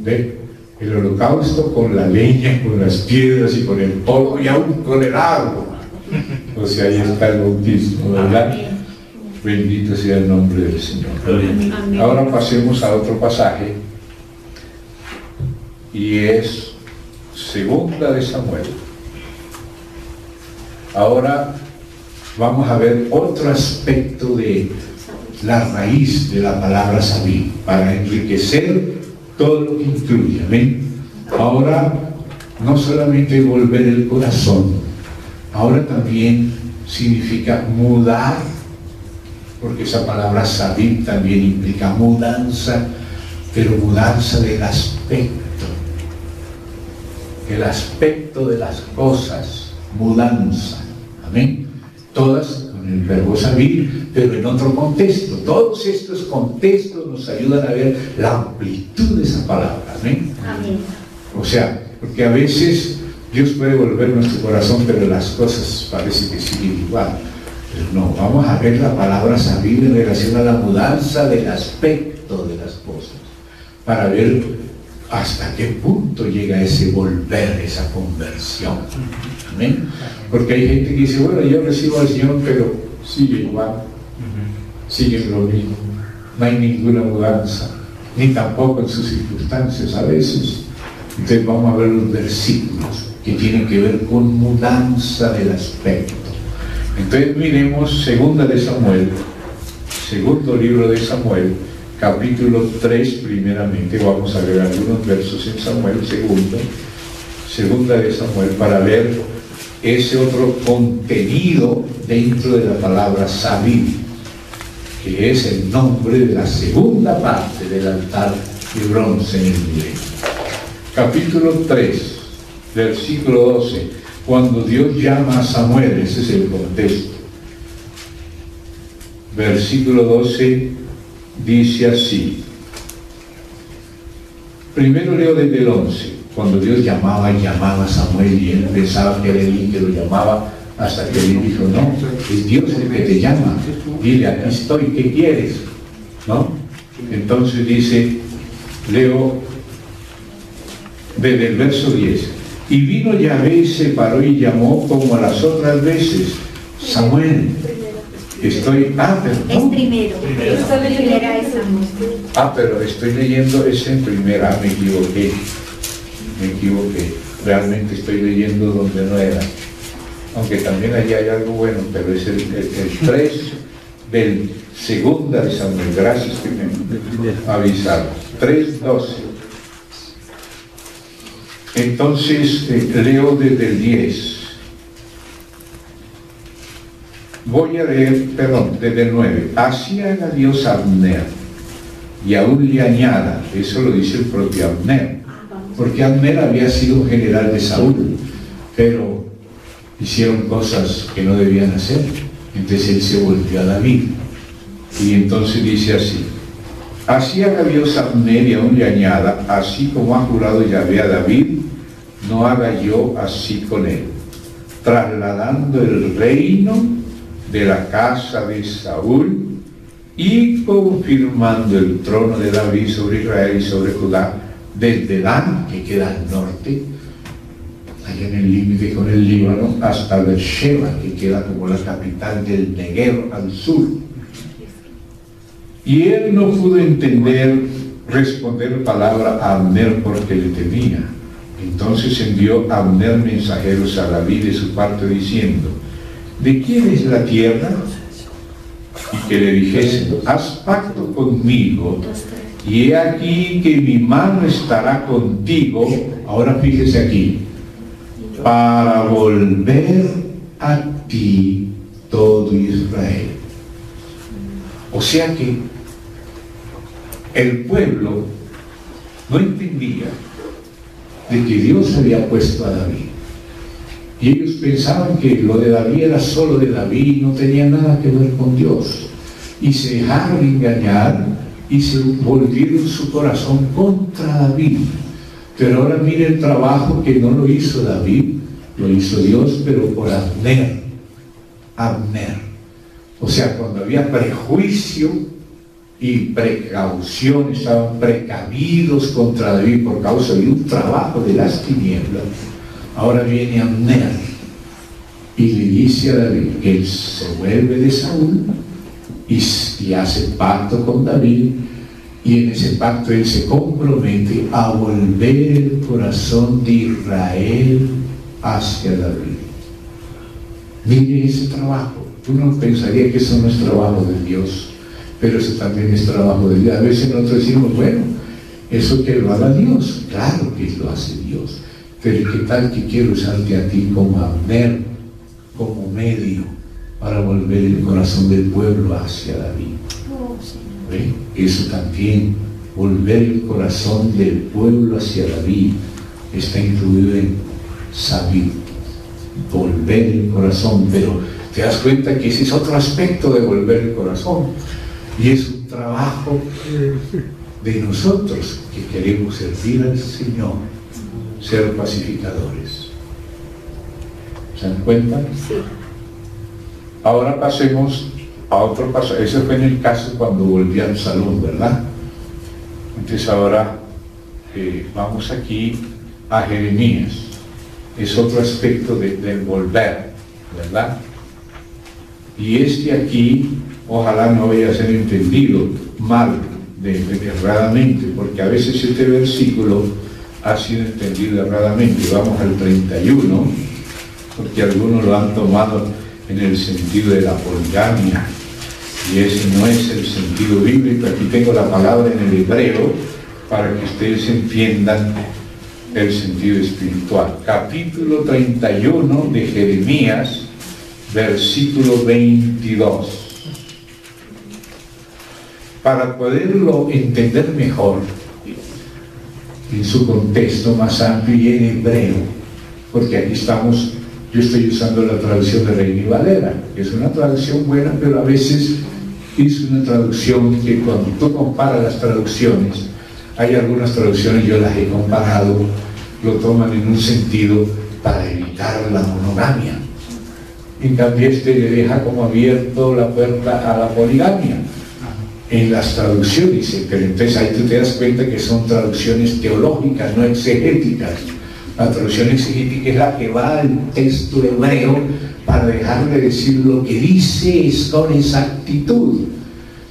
¿Ve? El holocausto con la leña, con las piedras y con el polvo y aún con el agua. O sea, ahí está el bautismo, ¿verdad? Bendito sea el nombre del Señor. Amén. Ahora pasemos a otro pasaje, y es Segunda de Samuel. Ahora vamos a ver otro aspecto de la raíz de la palabra sabí, para enriquecer todo lo que incluye. Amén. Ahora no solamente volver el corazón, ahora también significa mudar, porque esa palabra sabí también implica mudanza, pero mudanza del aspecto de las cosas, mudanza. Amén. Todas con el verbo sabir, pero en otro contexto. Todos estos contextos nos ayudan a ver la amplitud de esa palabra. Amén. Amén. O sea, porque a veces Dios puede volver nuestro corazón, pero las cosas parece que siguen igual. Pero no, vamos a ver la palabra sabir en relación a la mudanza del aspecto de las cosas, para ver hasta qué punto llega ese volver, esa conversión. Amén. Porque hay gente que dice, bueno, yo recibo al Señor, pero sigue igual, sigue en lo mismo, no hay ninguna mudanza, ni tampoco en sus circunstancias a veces. Entonces vamos a ver los versículos que tienen que ver con mudanza del aspecto. Entonces miremos Segunda de Samuel, segundo libro de Samuel, capítulo 3 primeramente. Vamos a ver algunos versos en Samuel segunda de Samuel, para ver ese otro contenido dentro de la palabra sabí, que es el nombre de la segunda parte del altar de bronce en el milenio. Capítulo 3, versículo 12, cuando Dios llama a Samuel, ese es el contexto. Versículo 12 dice así. Primero leo desde el 11. Cuando Dios llamaba a Samuel, y él pensaba que era Elí que lo llamaba, hasta que él dijo, no, es Dios el que te llama, dile, aquí estoy, ¿qué quieres? ¿No? Entonces dice, leo desde el verso 10, y vino Yahvé y se paró y llamó como a las otras veces, Samuel, estoy, es primero. Primera es Samuel. Pero estoy leyendo ese en primera, me equivoqué, realmente estoy leyendo donde no era, aunque también allí hay algo bueno, pero es el 3 del Segunda de Samuel. Gracias que me avisaron. 3:12. Entonces leo desde el 10. Voy a leer, desde el 9. Así haga Dios a Abner, y aún le añada, eso lo dice el propio Abner, porque Abner había sido un general de Saúl, pero hicieron cosas que no debían hacer, entonces él se volvió a David, y entonces dice así, así haga Dios a Abner y aún le añada, así como ha jurado Yahvé a David, no haga yo así con él, trasladando el reino de la casa de Saúl y confirmando el trono de David sobre Israel y sobre Judá, desde Dan, que queda al norte, allá en el límite con el Líbano, hasta Beersheba, que queda como la capital del Negev al sur. Y él no pudo entender responder palabra a Abner porque le temía. Entonces envió Abner mensajeros a David de su parte diciendo: ¿de quién es la tierra? Y que le dijesen: haz pacto conmigo, y he aquí que mi mano estará contigo. Ahora fíjese aquí: para volver a ti todo Israel. O sea que el pueblo no entendía de que Dios había puesto a David, y ellos pensaban que lo de David era solo de David, no tenía nada que ver con Dios, y se dejaron engañar y se volvieron su corazón contra David. Pero ahora mire el trabajo que no lo hizo David, lo hizo Dios, pero por Abner. O sea, cuando había prejuicio y precaución, estaban precavidos contra David por causa de un trabajo de las tinieblas. Ahora viene Abner y le dice a David que él se vuelve de Saúl y hace pacto con David, y en ese pacto él se compromete a volver el corazón de Israel hacia David. Mire ese trabajo. Uno pensaría que eso no es trabajo de Dios, pero eso también es trabajo de Dios. A veces nosotros decimos: bueno, eso que lo haga Dios. Claro que lo hace Dios, pero ¿qué tal que quiero usarte a ti como Abner, como medio para volver el corazón del pueblo hacia David? ¿Ve? Eso también, volver el corazón del pueblo hacia David, está incluido en saber volver el corazón. Pero te das cuenta que ese es otro aspecto de volver el corazón, y es un trabajo de nosotros que queremos servir al Señor, ser pacificadores. ¿Se dan cuenta? Sí. Ahora pasemos a otro paso. Ese fue en el caso cuando volví a Absalón, ¿verdad? Entonces ahora vamos aquí a Jeremías. Es otro aspecto del volver, ¿verdad? Y aquí, ojalá no vaya a ser entendido mal, erradamente, porque a veces este versículo ha sido entendido erradamente. Vamos al 31, porque algunos lo han tomado en el sentido de la poligamia, y ese no es el sentido bíblico. Aquí tengo la palabra en el hebreo para que ustedes entiendan el sentido espiritual. Capítulo 31 de Jeremías, versículo 22. Para poderlo entender mejor en su contexto más amplio y en hebreo, porque aquí estamos, yo estoy usando la traducción de Reina y Valera, que es una traducción buena, pero a veces es una traducción que cuando tú comparas las traducciones, hay algunas traducciones, yo las he comparado, lo toman en un sentido para evitar la monogamia. En cambio le deja como abierto la puerta a la poligamia en las traducciones, pero entonces ahí tú te das cuenta que son traducciones teológicas, no exegéticas. La traducción exegética es la que va al texto hebreo para dejarle decir lo que dice con exactitud,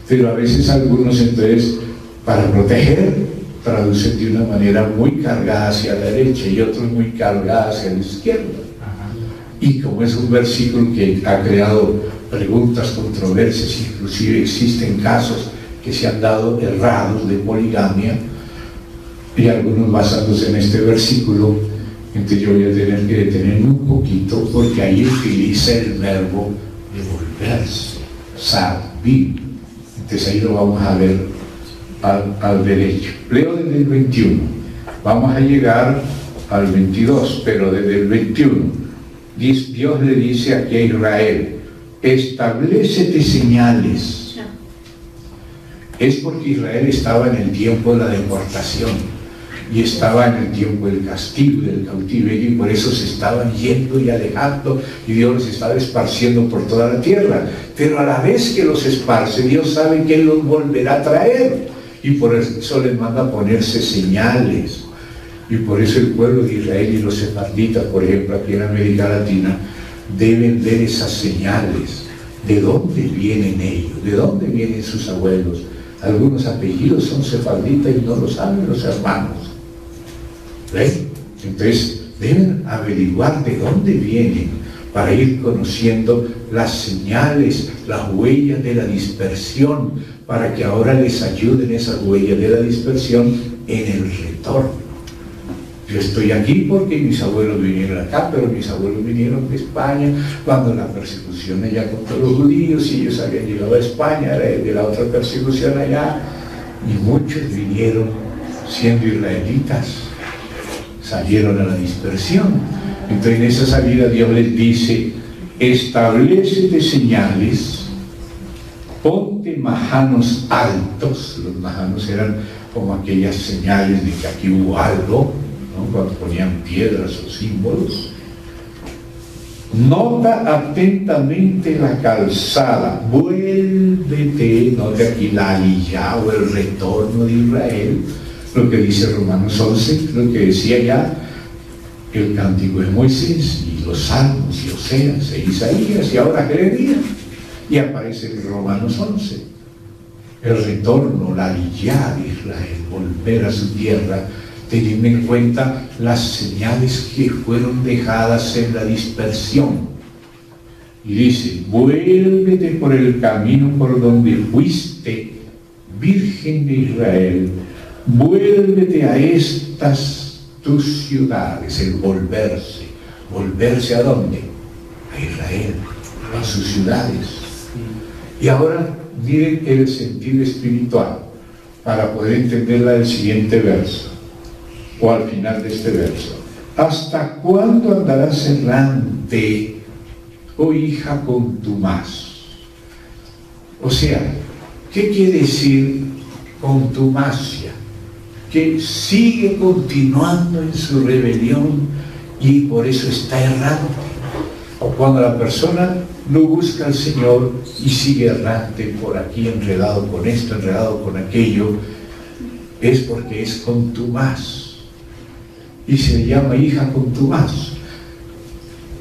pero a veces algunos entonces, para proteger, traducen de una manera muy cargada hacia la derecha y otros muy cargada hacia la izquierda. Y como es un versículo que ha creado preguntas, controversias, inclusive existen casos que se han dado errados de poligamia, y algunos basándose en este versículo, entonces yo voy a tener que detenerme un poquito, porque ahí utiliza el verbo de volverse, sabir. Entonces ahí lo vamos a ver al derecho. Leo desde el 21, vamos a llegar al 22, pero desde el 21 Dios le dice aquí a Israel: establécete señales. Es porque Israel estaba en el tiempo de la deportación y estaba en el tiempo del castigo y del cautiverio, y por eso se estaban yendo y alejando, y Dios los estaba esparciendo por toda la tierra. Pero a la vez que los esparce, Dios sabe que Él los volverá a traer, y por eso les manda a ponerse señales. Y por eso el pueblo de Israel y los sefarditas, por ejemplo, aquí en América Latina, deben ver esas señales. ¿De dónde vienen ellos? ¿De dónde vienen sus abuelos? Algunos apellidos son sefarditas y no lo saben los hermanos. ¿Ven? Entonces deben averiguar de dónde vienen para ir conociendo las señales, las huellas de la dispersión, para que ahora les ayuden esas huellas de la dispersión en el retorno. Yo estoy aquí porque mis abuelos vinieron acá, pero mis abuelos vinieron de España cuando la persecución allá contra los judíos, y ellos habían llegado a España, era de la otra persecución allá, y muchos vinieron siendo israelitas, salieron a la dispersión. Entonces en esa salida Dios les dice: establécete señales, ponte majanos altos. Los majanos eran como aquellas señales de que aquí hubo algo, ¿no? Cuando ponían piedras o símbolos. Nota atentamente la calzada, vuélvete, note aquí la aliyá o el retorno de Israel, lo que dice Romanos 11, lo que decía ya el cántico de Moisés y los salmos y Oseas e Isaías, y ahora Jeremías, y aparece en Romanos 11 el retorno, la aliyá de Israel, volver a su tierra, teniendo en cuenta las señales que fueron dejadas en la dispersión. Y dice: vuélvete por el camino por donde fuiste, Virgen de Israel, vuélvete a estas tus ciudades. El volverse. ¿Volverse a dónde? A Israel, a sus ciudades. Y ahora miren el sentido espiritual para poder entenderla del siguiente verso, o al final de este verso. ¿Hasta cuándo andarás errante, oh hija contumaz? O sea, ¿qué quiere decir contumacia? Que sigue continuando en su rebelión y por eso está errante. Cuando la persona no busca al Señor y sigue errante por aquí, enredado con esto, enredado con aquello, es porque es contumaz. Y se le llama hija contumaz.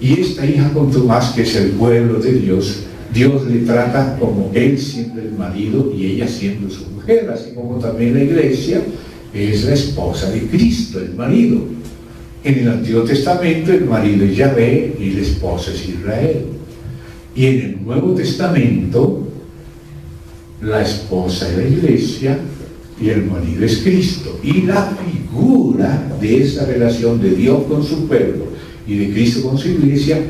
Y esta hija contumaz, que es el pueblo de Dios, Dios le trata como él siendo el marido y ella siendo su mujer, así como también la iglesia es la esposa de Cristo, el marido. En el Antiguo Testamento el marido es Yahvé y la esposa es Israel. Y en el Nuevo Testamento la esposa es la iglesia y el marido es Cristo. Y la figura de esa relación de Dios con su pueblo y de Cristo con su iglesia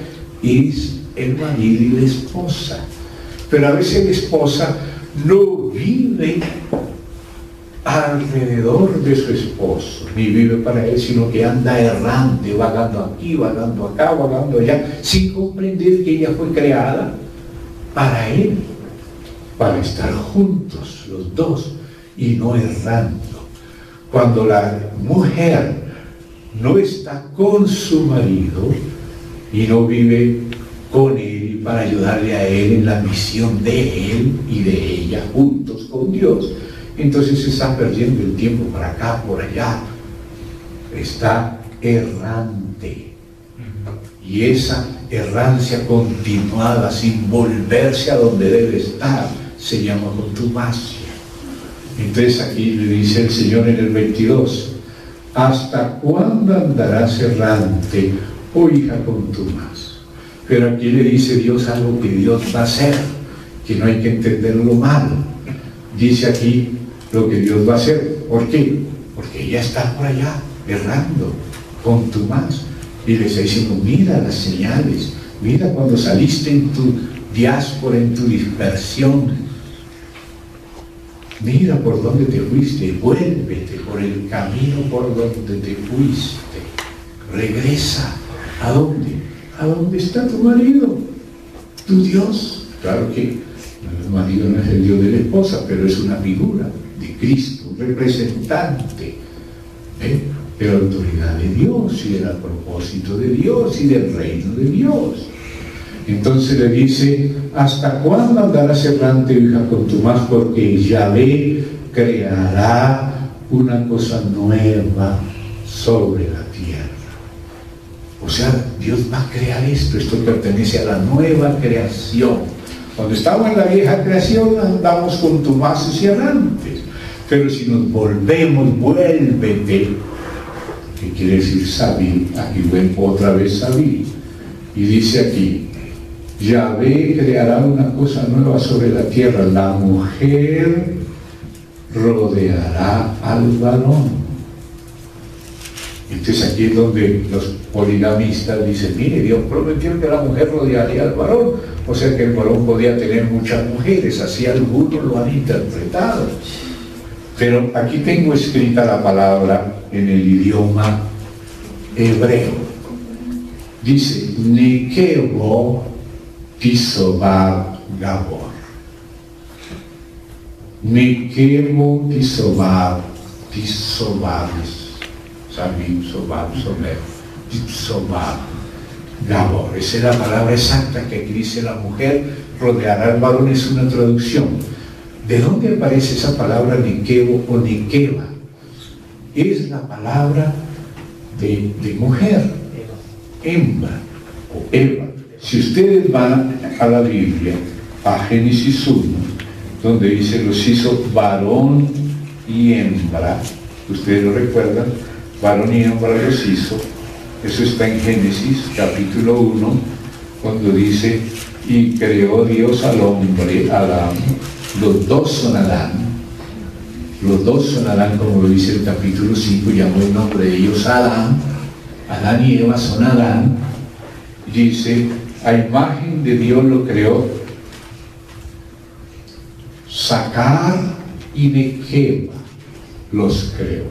es el marido y la esposa. Pero a veces la esposa no vive alrededor de su esposo, ni vive para él, sino que anda errante, vagando aquí, vagando acá, vagando allá, sin comprender que ella fue creada para él, para estar juntos los dos y no errando. Cuando la mujer no está con su marido y no vive con él para ayudarle a él en la misión de él y de ella juntos con Dios, entonces se está perdiendo el tiempo para acá, por allá, está errante. Y esa errancia continuada sin volverse a donde debe estar se llama contumacia. Entonces aquí le dice el Señor en el 22: ¿hasta cuándo andarás errante, oh hija contumaz? Pero aquí le dice Dios algo que Dios va a hacer, que no hay que entenderlo mal. Dice aquí lo que Dios va a hacer. ¿Por qué? Porque ella está por allá errando, contumaz, y le está diciendo: mira las señales, mira cuando saliste en tu diáspora, en tu dispersión, mira por dónde te fuiste, vuélvete por el camino por donde te fuiste, regresa. ¿A dónde? ¿A dónde está tu marido? Tu Dios. Claro que el marido no es el Dios de la esposa, pero es una figura de Cristo, un representante de la autoridad de Dios y del propósito de Dios y del reino de Dios. Entonces le dice: ¿hasta cuándo andarás errante, hija contumaz? Porque Yahvé creará una cosa nueva sobre la tierra. O sea, Dios va a crear esto pertenece a la nueva creación, Cuando estamos en la vieja creación andamos contumaces y errantes, pero si nos volvemos, vuélvete, que quiere decir salir, aquí vuelvo otra vez salir, y dice aquí, Yahvé creará una cosa nueva sobre la tierra, la mujer rodeará al varón. Entonces aquí es donde los poligamistas dicen, mire, Dios prometió que la mujer rodearía al varón, o sea que el varón podía tener muchas mujeres, así algunos lo han interpretado. Pero aquí tengo escrita la palabra en el idioma hebreo. Dice, Nekebo Tisobar Gabor. Nekebo Tisobar, Tisobar, Sabim, Sobar, Somer, Tisobar Gabor. Esa es la palabra exacta que aquí dice la mujer rodeará al varón, es una traducción. ¿De dónde aparece esa palabra Nekebo o Nekeba? Es la palabra de mujer, hembra o Eva. Si ustedes van a la Biblia, a Génesis 1, donde dice los hizo varón y hembra, ustedes lo recuerdan, varón y hembra los hizo, eso está en Génesis capítulo 1, cuando dice, y creó Dios al hombre, Adán, los dos son Adán, como lo dice el capítulo 5, llamó el nombre de ellos Adán y Eva son Adán, dice, a imagen de Dios lo creó, Sacar y Nekeba los creó.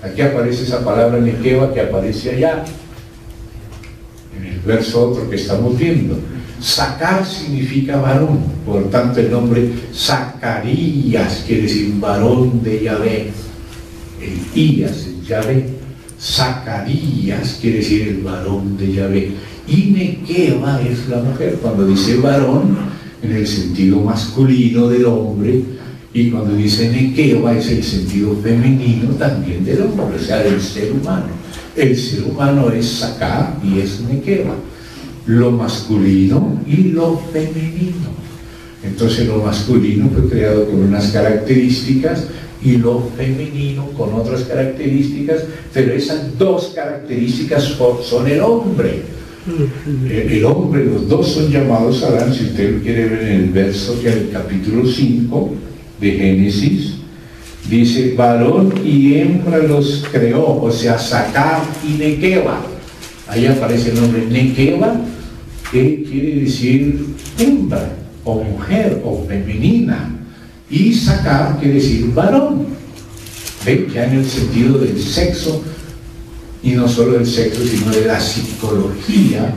Aquí aparece esa palabra Nekeba que aparece allá, en el verso otro que estamos viendo. Sacar significa varón, por tanto el nombre Zacarías quiere decir varón de Yahvé. El Ías es Yahvé. Zacarías quiere decir el varón de Yahvé. Y Nekeba es la mujer, cuando dice varón en el sentido masculino del hombre, y cuando dice Nekeba es el sentido femenino también del hombre, o sea, del ser humano. El ser humano es Sacar y es Nekeba, lo masculino y lo femenino. Entonces lo masculino fue creado con unas características y lo femenino con otras características, pero esas dos características son el hombre. El hombre, los dos son llamados Adán, si usted lo quiere ver en el verso que en el capítulo 5 de Génesis, dice, varón y hembra los creó, o sea, Sacar y Nekeba. Ahí aparece el nombre Nekeba, que quiere decir hembra, o mujer, o femenina, y Sacar quiere decir varón. ¿Ven? Ya en el sentido del sexo, y no solo del sexo, sino de la psicología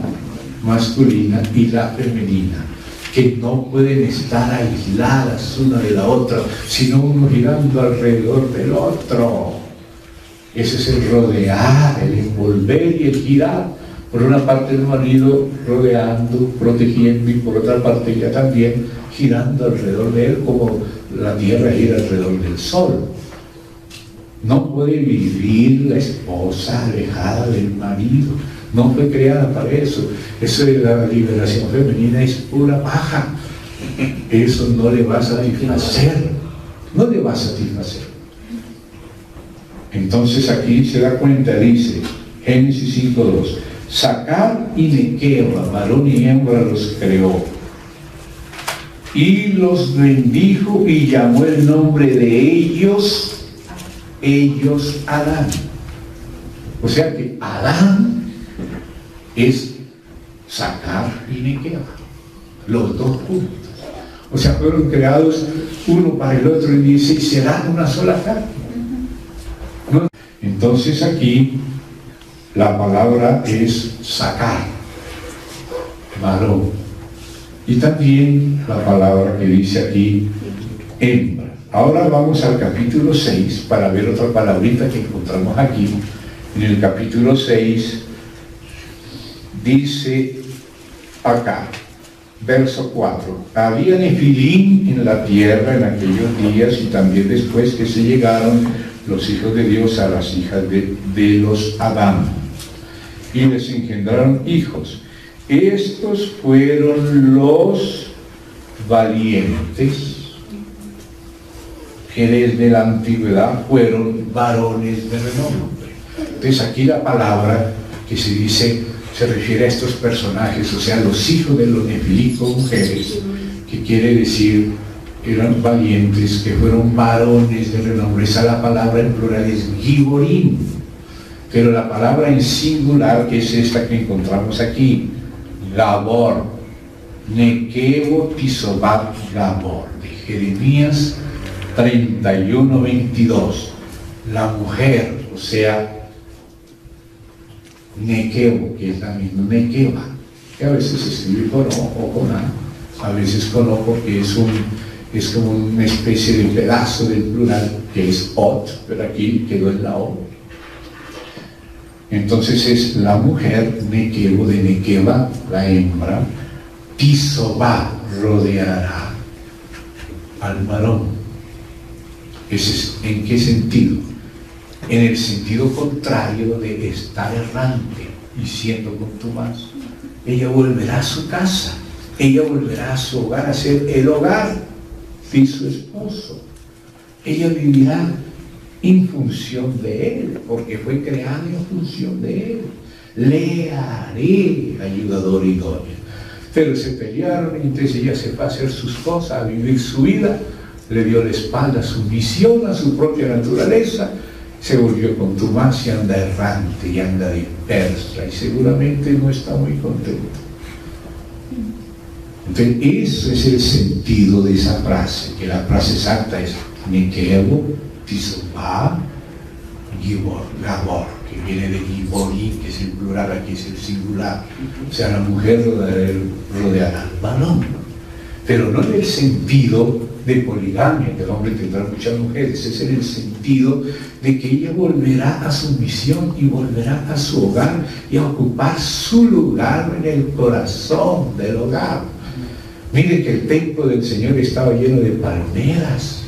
masculina y la femenina, que no pueden estar aisladas una de la otra, sino uno girando alrededor del otro. Ese es el rodear, el envolver y el girar. Por una parte el marido rodeando, protegiendo, y por otra parte ella también girando alrededor de él, como la tierra gira alrededor del sol. No puede vivir la esposa alejada del marido, no fue creada para eso. Eso de la liberación femenina es pura paja. Eso no le va a satisfacer, no le va a satisfacer. Entonces aquí se da cuenta, dice Génesis 5:2, Sacar y Nekeba, varón y hembra los creó, y los bendijo y llamó el nombre de ellos Adán. O sea que Adán es Sacar y Nekeba, los dos juntos. O sea, fueron creados uno para el otro, y dice, serán una sola carne. ¿No? Entonces aquí la palabra es Sacar, varón, y también la palabra que dice aquí hembra. Ahora vamos al capítulo 6 para ver otra palabrita que encontramos aquí. En el capítulo 6 dice acá, verso 4, había Nefilim en la tierra en aquellos días, y también después que se llegaron los hijos de Dios a las hijas de los Adán, y les engendraron hijos. Estos fueron los valientes, que desde la antigüedad fueron varones de renombre. Entonces aquí la palabra que se dice se refiere a estos personajes, o sea, los hijos de los Nefilim con mujeres, que quiere decir que eran valientes, que fueron varones de renombre. Esa la palabra en plural es Giborim, pero la palabra en singular, que es esta que encontramos aquí, Gabor, Nekebo Tisobat Gabor, de Jeremías 31:22. La mujer, o sea, Nekebo, que es la misma Nekeba, que a veces se escribe con O o con A, veces con O, porque es como una especie de pedazo del plural que es Ot, pero aquí quedó en la O. Entonces es la mujer, Nekebo, de Nekeba, la hembra, Tisobá, rodeará al varón. ¿En qué sentido? En el sentido contrario de estar errante y siendo contumaz. Ella volverá a su casa, ella volverá a su hogar, a ser el hogar de su esposo. Ella vivirá en función de él, porque fue creada en función de él. Le haré ayudador idóneo. Pero se pelearon, y entonces ella se fue a hacer sus cosas, a vivir su vida, le dio la espalda a su misión, a su propia naturaleza, se volvió contumaz y anda errante y anda dispersa y seguramente no está muy contento. Entonces ese es el sentido de esa frase, que la frase exacta es Nekebo Tisobá Gibor, Gabor, que viene de Giborí, que es el plural, aquí es el singular. O sea, la mujer rodeará al varón, pero no en el sentido de poligamia, que el hombre tendrá muchas mujeres. Es en el sentido de que ella volverá a su misión y volverá a su hogar y a ocupar su lugar en el corazón del hogar. Mire que el templo del Señor estaba lleno de palmeras,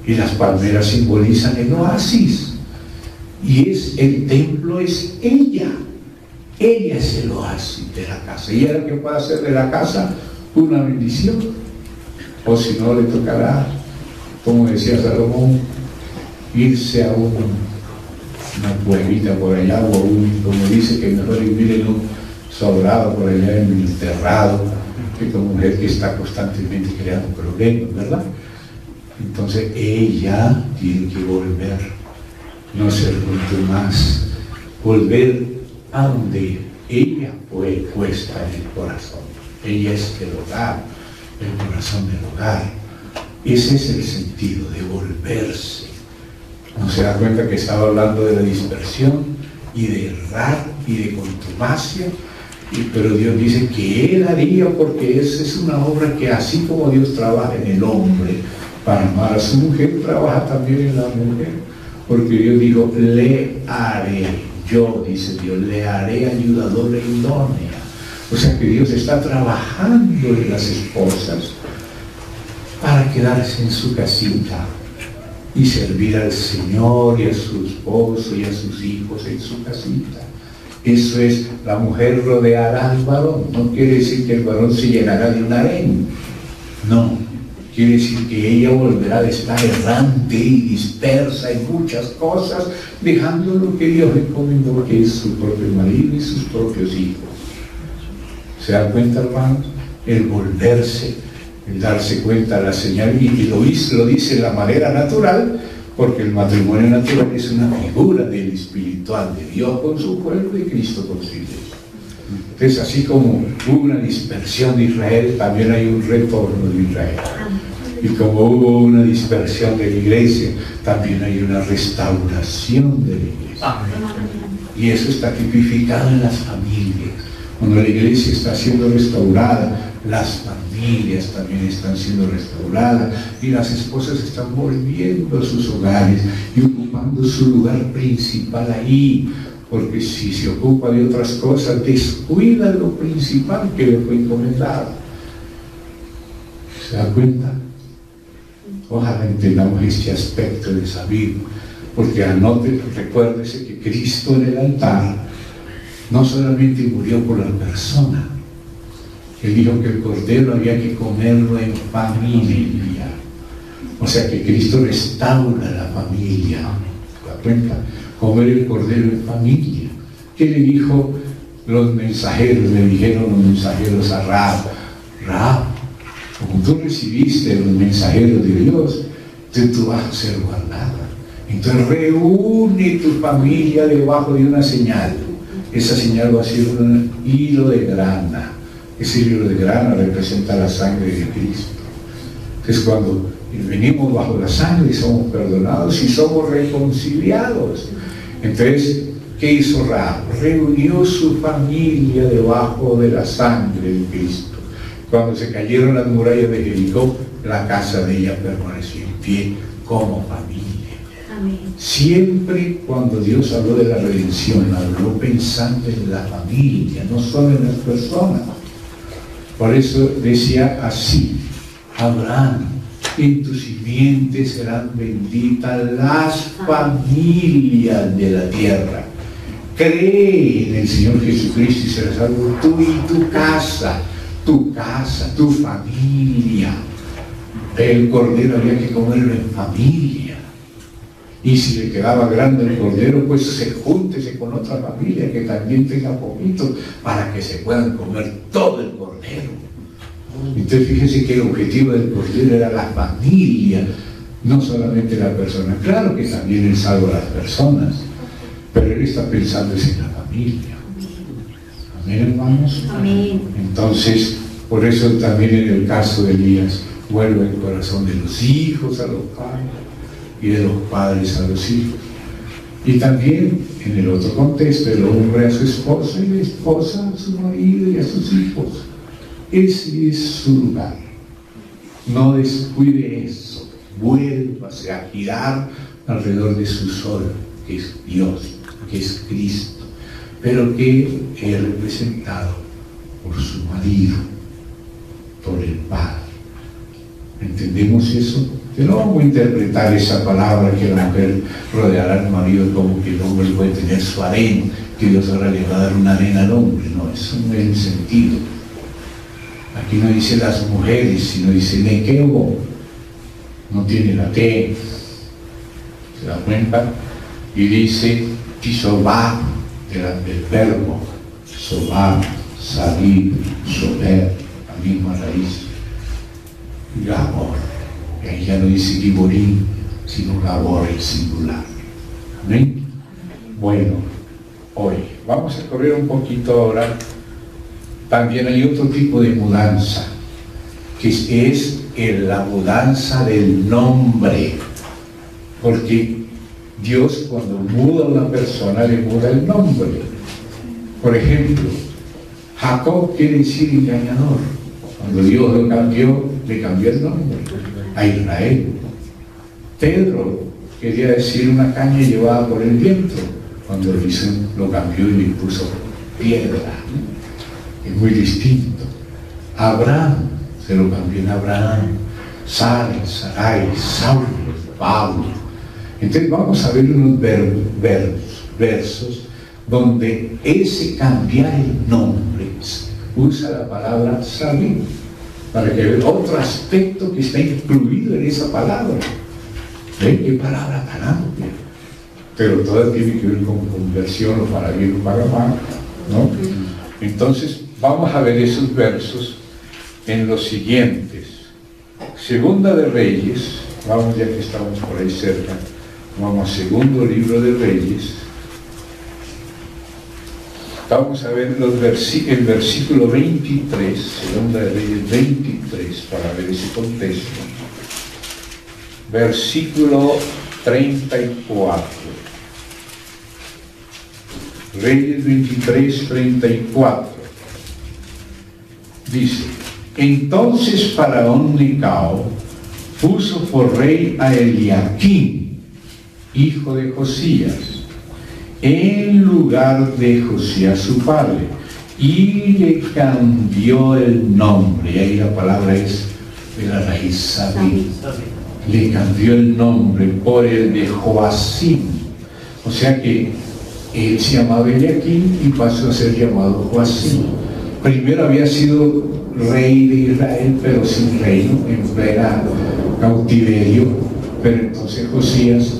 y las palmeras simbolizan el oasis, y el templo es ella es el oasis de la casa, ella es la que puede hacer de la casa una bendición. O si no, le tocará, como decía Salomón, irse a una cuevita por allá, o como dice, que mejor vivir en un sobrado por allá, en el terrado, que como mujer que está constantemente creando problemas, ¿verdad? Entonces ella tiene que volver, no ser contumaz, volver a donde ella fue puesta en el corazón. Ella es el hogar, el corazón del hogar. Ese es el sentido de volverse. ¿No se da cuenta que estaba hablando de la dispersión y de errar y de contumacia? Pero Dios dice que Él haría, porque esa es una obra que, así como Dios trabaja en el hombre para amar a su mujer, trabaja también en la mujer, porque Dios dijo, le haré, yo, dice Dios, le haré ayudadora idónea. O sea que Dios está trabajando en las esposas para quedarse en su casita y servir al Señor y a su esposo y a sus hijos en su casita. Eso es, la mujer rodeará al varón. No quiere decir que el varón se llenará de un harén. No, quiere decir que ella volverá de estar errante y dispersa en muchas cosas, dejando lo que Dios le encomendó, que es su propio marido y sus propios hijos. ¿Se dan cuenta, hermanos? El volverse, el darse cuenta de la señal, y lo dice de la manera natural, porque el matrimonio natural es una figura del espiritual, de Dios con su pueblo y Cristo con su iglesia. Entonces, así como hubo una dispersión de Israel, también hay un retorno de Israel. Y como hubo una dispersión de la iglesia, también hay una restauración de la iglesia. Y eso está tipificado en las familias. Cuando la iglesia está siendo restaurada, las familias también están siendo restauradas, y las esposas están volviendo a sus hogares y ocupando su lugar principal ahí, porque si se ocupa de otras cosas, descuida lo principal que le fue encomendado. ¿Se da cuenta? Ojalá entendamos este aspecto de saber, porque recuérdese que Cristo en el altar no solamente murió por la persona, Él dijo que el cordero había que comerlo en familia. O sea que Cristo restaura la familia. ¿Te das cuenta? Comer el cordero en familia. ¿Qué le dijo los mensajeros? Le dijeron los mensajeros a Rahab: Rahab, como tú recibiste los mensajeros de Dios, tú vas a ser guardada. Entonces reúne tu familia debajo de una señal. Esa señal va a ser un hilo de grana. Ese hilo de grana representa la sangre de Cristo. Entonces cuando venimos bajo la sangre somos perdonados y somos reconciliados. Entonces, ¿qué hizo Rahab? Reunió su familia debajo de la sangre de Cristo. Cuando se cayeron las murallas de Jericó, la casa de ella permaneció en pie como familia. Amén. Siempre cuando Dios habló de la redención, habló pensando en la familia, no solo en las personas. Por eso decía así: Abraham, en tu simiente serán benditas las familias de la tierra. Cree en el Señor Jesucristo y serás salvo tú y tu casa, tu familia. El cordero había que comerlo en familia. Y si le quedaba grande el cordero, pues júntese con otra familia que también tenga poquito, para que se puedan comer todo el cordero. Entonces fíjense que el objetivo del cordero era la familia, no solamente la persona. Claro que también él salva a las personas, pero él está pensando en la familia. Amén, hermanos. Amén. Entonces, por eso también en el caso de Elías, vuelve el corazón de los hijos a los padres y de los padres a los hijos. Y también en el otro contexto, el hombre a su esposa y la esposa a su marido y a sus hijos. Ese es su lugar. No descuide eso. Vuélvase a girar alrededor de su sol, que es Dios, que es Cristo, pero que es representado por su marido, por el Padre. ¿Entendemos eso? Que no vamos a interpretar esa palabra que la mujer rodeará al marido como que el hombre puede tener su harén, que Dios ahora le va a dar una harén al hombre. No, eso no es el sentido. Aquí no dice las mujeres, sino dice nequeo. No tiene la T. ¿Se da cuenta? Y dice tisobá, del verbo. Sobá, salir, sober, la misma raíz. Gabor. Y ahí ya no dice giborín, sino Gabor, el singular. ¿Amén? Bueno, hoy vamos a correr un poquito ahora. También hay otro tipo de mudanza, que es la mudanza del nombre. Porque Dios, cuando muda a una persona, le muda el nombre. Por ejemplo, Jacob quiere decir engañador. Cuando Dios lo cambió, le cambió el nombre a Israel. Pedro quería decir una caña llevada por el viento. Cuando lo hizo, lo cambió y le puso piedra. Es muy distinto. Abraham se lo cambió en Abraham. Sarai, Saulo, Pablo. Entonces vamos a ver unos versos donde ese cambiar el nombre usa la palabra salir, para que vean otro aspecto que está incluido en esa palabra. ¿Ven qué palabra tan amplia? Pero todo tiene que ver con conversión, o para bien o para mal, ¿no? Entonces vamos a ver esos versos en los siguientes. Segunda de Reyes, vamos, ya que estamos por ahí cerca, vamos a segundo libro de Reyes. Vamos a ver el versículo 23, segunda de Reyes 23, para ver ese contexto. Versículo 34. Reyes 23, 34. Dice: entonces Faraón Necao puso por rey a Eliaquim, hijo de Josías, en lugar de Josías su padre, y le cambió el nombre. Y ahí la palabra es de la raíz Sabí. Le cambió el nombre por el de Joacim. O sea que él se llamaba Eliaquim y pasó a ser llamado Joacim. Primero había sido rey de Israel, pero sin reino, en plena cautiverio. Pero entonces Josías,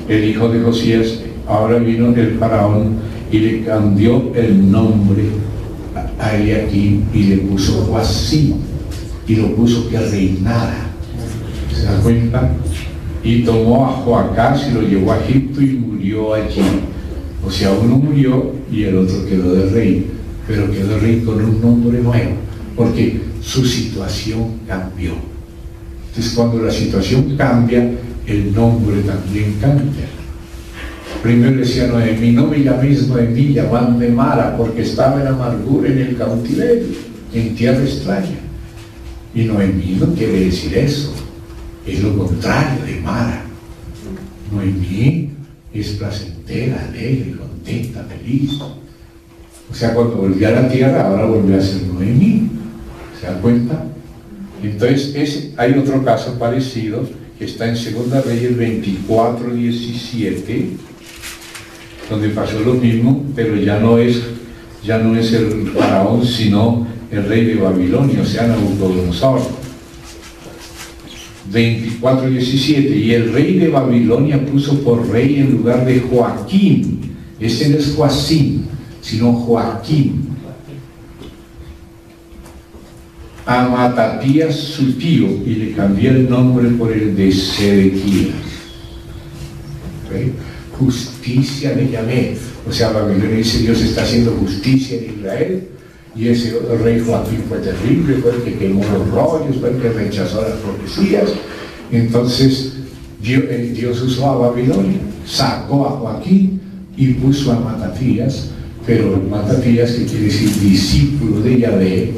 el hijo de Josías, ahora vino el faraón y le cambió el nombre a Eliaquim y le puso Joacim y lo puso que reinara. ¿Se da cuenta? Y tomó a Joacás y lo llevó a Egipto y murió allí. O sea, uno murió y el otro quedó de rey, pero quedó rey con un nombre nuevo, porque su situación cambió. Entonces, cuando la situación cambia, el nombre también cambia. Primero decía Noemí: no me llaméis Noemí, llamadme Mara, porque estaba en amargura en el cautiverio, en tierra extraña. Y Noemí no quiere decir eso, es lo contrario de Mara. Noemí es placentera, alegre, contenta, feliz. O sea, cuando volvió a la tierra, ahora volvió a ser Noemí. ¿Se dan cuenta? Entonces, hay otro caso parecido que está en 2 Reyes 24:17, donde pasó lo mismo, pero ya no es el faraón, sino el rey de Babilonia, o sea, Nabucodonosor. 24:17, y el rey de Babilonia puso por rey en lugar de Joaquín, ese no es Joacim, sino Joaquín, a Matatías su tío, y le cambió el nombre por el de Sedequías. ¿Okay? Justicia de Yahvé. O sea, Babilonia dice: Dios está haciendo justicia en Israel. Y ese rey Joaquín fue terrible, fue el que quemó los rollos, fue el que rechazó las profecías. Entonces Dios usó a Babilonia, sacó a Joaquín y puso a Matatías, pero Matatías, que quiere decir discípulo de Yahvé,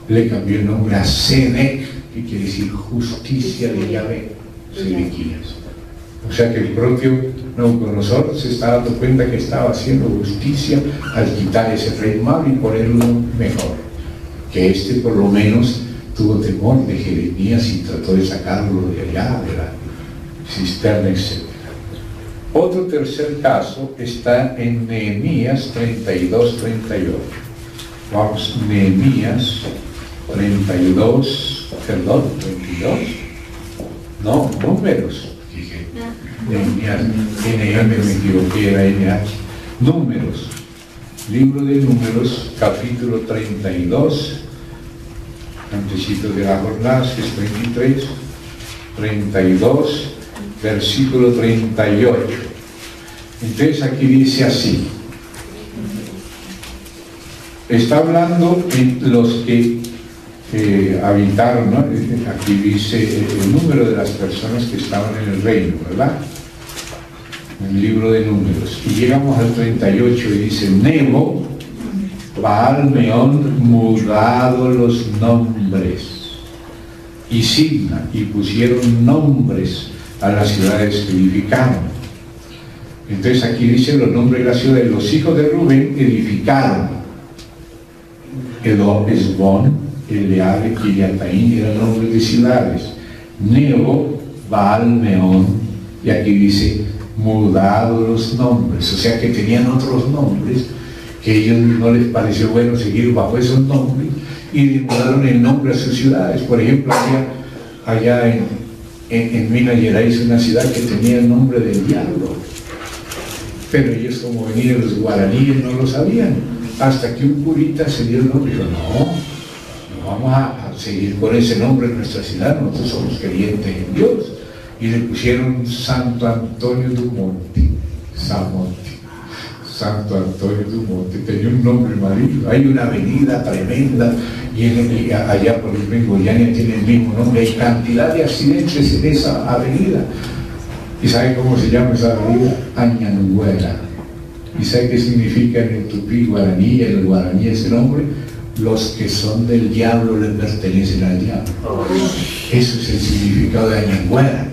le cambió el nombre a Sedec, que quiere decir justicia de Yahvé, Sedequías. O sea que el propio Nabucodonosor se está dando cuenta que estaba haciendo justicia al quitar ese rey malo y ponerlo mejor. Que este por lo menos tuvo temor de Jeremías y trató de sacarlo de allá, de la cisterna, etc. Otro tercer caso está en Nehemías 32:38. Vamos, Nehemías 32, perdón, 22. No, Números. Nehemías, NM me equivoqué, era NH. Números, libro de Números, capítulo 32, antecito de la jornada, es 23, 32, versículo 38. Entonces aquí dice así: está hablando en los que habitaron, ¿no? Aquí dice el número de las personas que estaban en el reino, ¿verdad? En el libro de Números. Y llegamos al 38 y dice: Nebo, Baal Meón, mudado los nombres, y Signa, y pusieron nombres a las ciudades que edificaron. Entonces aquí dice los nombres de las ciudades. Los hijos de Rubén edificaron Edom, Esbón, Eleale, Kiriataín, eran nombres de ciudades. Nebo, Baal Meón, y aquí dice mudado los nombres, o sea que tenían otros nombres que a ellos no les pareció bueno seguir bajo esos nombres y le mudaron el nombre a sus ciudades. Por ejemplo, allá en Minas Gerais, una ciudad que tenía el nombre del diablo, pero ellos, como venían los guaraníes, no lo sabían, hasta que un curita se dio el nombre y dijo: no vamos a seguir con ese nombre en nuestra ciudad, nosotros somos creyentes en Dios. Y le pusieron Santo Antonio du Monte, Santo Antonio du Monte, tenía un nombre maligno. Hay una avenida tremenda, y allá por ejemplo en Goiânia tiene el mismo nombre. Hay cantidad de accidentes en esa avenida. ¿Y sabe cómo se llama esa avenida? Añanguera. ¿Y sabe qué significa en el tupí guaraní, en el guaraní ese nombre? Los que son del diablo le pertenecen al diablo. Eso es el significado de Añanguera.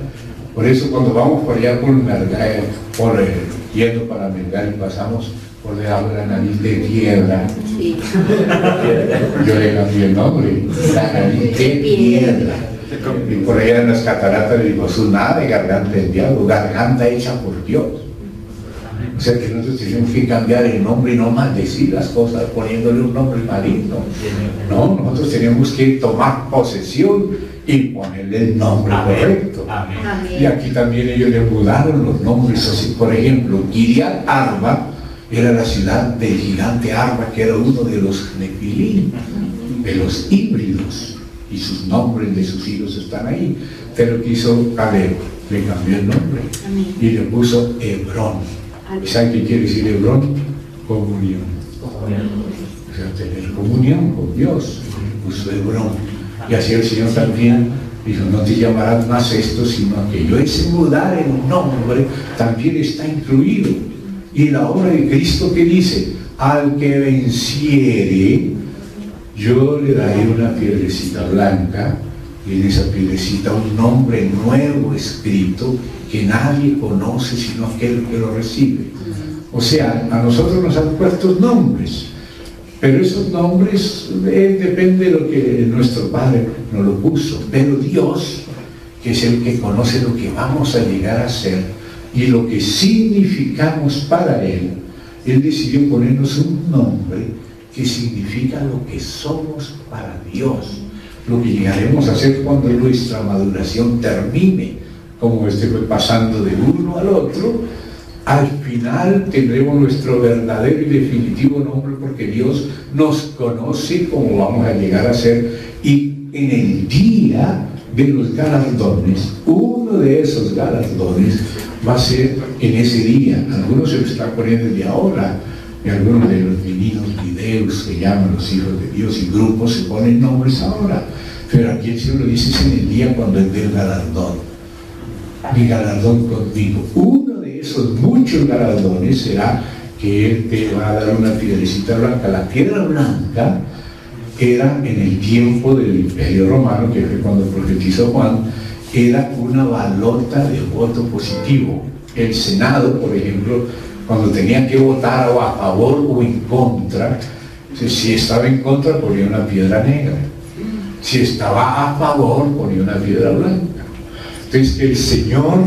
Por eso cuando vamos por allá por Melgar, yendo para Melgar, y pasamos por debajo de la nariz de piedra, sí. Yo le cambié el nombre, la nariz de piedra. Y por allá en las cataratas le digo: eso nada de garganta del diablo, garganta hecha por Dios. O sea que nosotros tenemos que cambiar el nombre y no maldecir las cosas poniéndole un nombre maligno. No, nosotros tenemos que tomar posesión y ponerle el nombre correcto. Y aquí también ellos le mudaron los nombres así. Por ejemplo, Kiriat Arba era la ciudad del gigante Arba, que era uno de los Nefilim, de los híbridos, y sus nombres de sus hijos están ahí. Pero lo que hizo Caleb, le cambió el nombre y le puso Hebrón. ¿Y saben qué quiere decir Hebrón? Comunión. O sea, tener comunión con Dios. Puso Hebrón. Y así el Señor también dijo, no te llamarás más esto, sino aquello. Ese mudar el nombre también está incluido. Y la obra de Cristo que dice, al que venciere, yo le daré una piedrecita blanca, y en esa piedrecita un nombre nuevo escrito, que nadie conoce sino aquel que lo recibe. O sea, a nosotros nos han puesto nombres, pero esos nombres depende de lo que nuestro Padre nos lo puso. Pero Dios, que es el que conoce lo que vamos a llegar a ser y lo que significamos para Él, Él decidió ponernos un nombre que significa lo que somos para Dios, lo que llegaremos a ser cuando nuestra maduración termine. Como fue pasando de uno al otro, al final tendremos nuestro verdadero y definitivo nombre, porque Dios nos conoce como vamos a llegar a ser. Y en el día de los galardones, uno de esos galardones va a ser en ese día. Algunos se lo están poniendo desde ahora, y algunos de los divinos videos que llaman los hijos de Dios y grupos se ponen nombres ahora. Pero aquí el Señor lo dice es en el día cuando Él dé el galardón. Mi galardón contigo. Uno de esos muchos galardones será que Él te va a dar una piedrecita blanca. La piedra blanca era en el tiempo del Imperio Romano, que fue cuando profetizó Juan, era una balota de voto positivo. El Senado, por ejemplo, cuando tenía que votar o a favor o en contra, si estaba en contra ponía una piedra negra, si estaba a favor ponía una piedra blanca. Entonces el Señor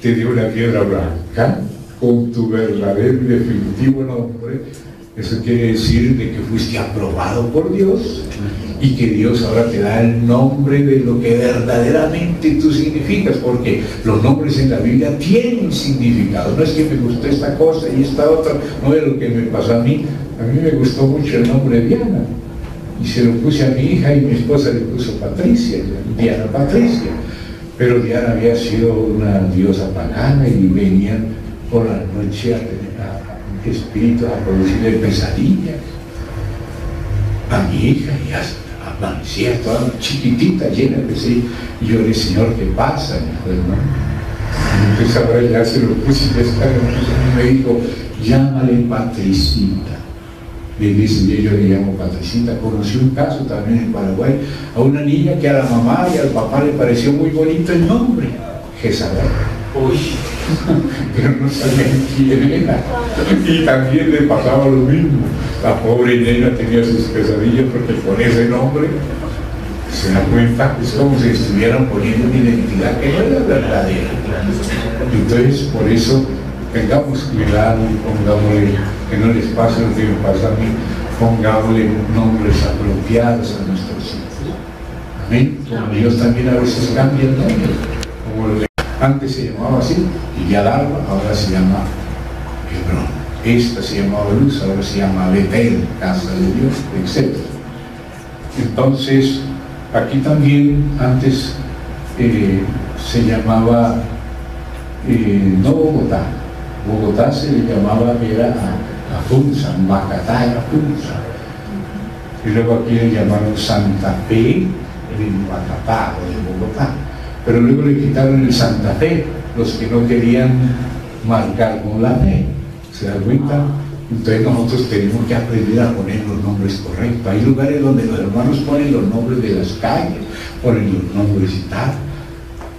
te dio una piedra blanca con tu verdadero y definitivo nombre. Eso quiere decir de que fuiste aprobado por Dios y que Dios ahora te da el nombre de lo que verdaderamente tú significas, porque los nombres en la Biblia tienen significado. No es que me gustó esta cosa y esta otra, no es lo que me pasó a mí. A mí me gustó mucho el nombre Diana y se lo puse a mi hija y mi esposa le puso Patricia, Diana Patricia. Pero Diana había sido una diosa pagana y venían por la noche a espíritus a producirle pesadillas a mi hija, y hasta amanecía toda chiquitita, llena de sí. Y yo le dije, Señor, ¿qué pasa? Y entonces ahora ya se lo puse y me dijo, llámale Patricita. Le dicen, yo le llamo Patricita. Conocí un caso también en Paraguay, a una niña que a la mamá y al papá le pareció muy bonito el nombre, Jezabel. Uy, pero no sabían quién era. Y también le pasaba lo mismo. La pobre nena tenía sus pesadillas porque con ese nombre se da cuenta, es como si estuvieran poniendo una identidad que no era verdadera. Entonces, por eso, tengamos cuidado y pongámosle, que no les pase lo que me pasa a mí, pongámosle nombres apropiados a nuestros hijos. Amén. Como Dios también a veces cambia el nombre. Como lo antes se llamaba así, y ya Darba, ahora se llama Hebrón. Esta se llamaba Luz, ahora se llama Betel, casa de Dios, etc. Entonces, aquí también antes se llamaba no Bogotá. Bogotá se le llamaba, era Apunza, Macatá era Apunza. Y luego aquí le llamaron Santa Fe de Macatá o de Bogotá. Pero luego le quitaron el Santa Fe, los que no querían marcar con la fe. ¿Se dan cuenta? Entonces nosotros tenemos que aprender a poner los nombres correctos. Hay lugares donde los hermanos ponen los nombres de las calles, ponen los nombres y tal,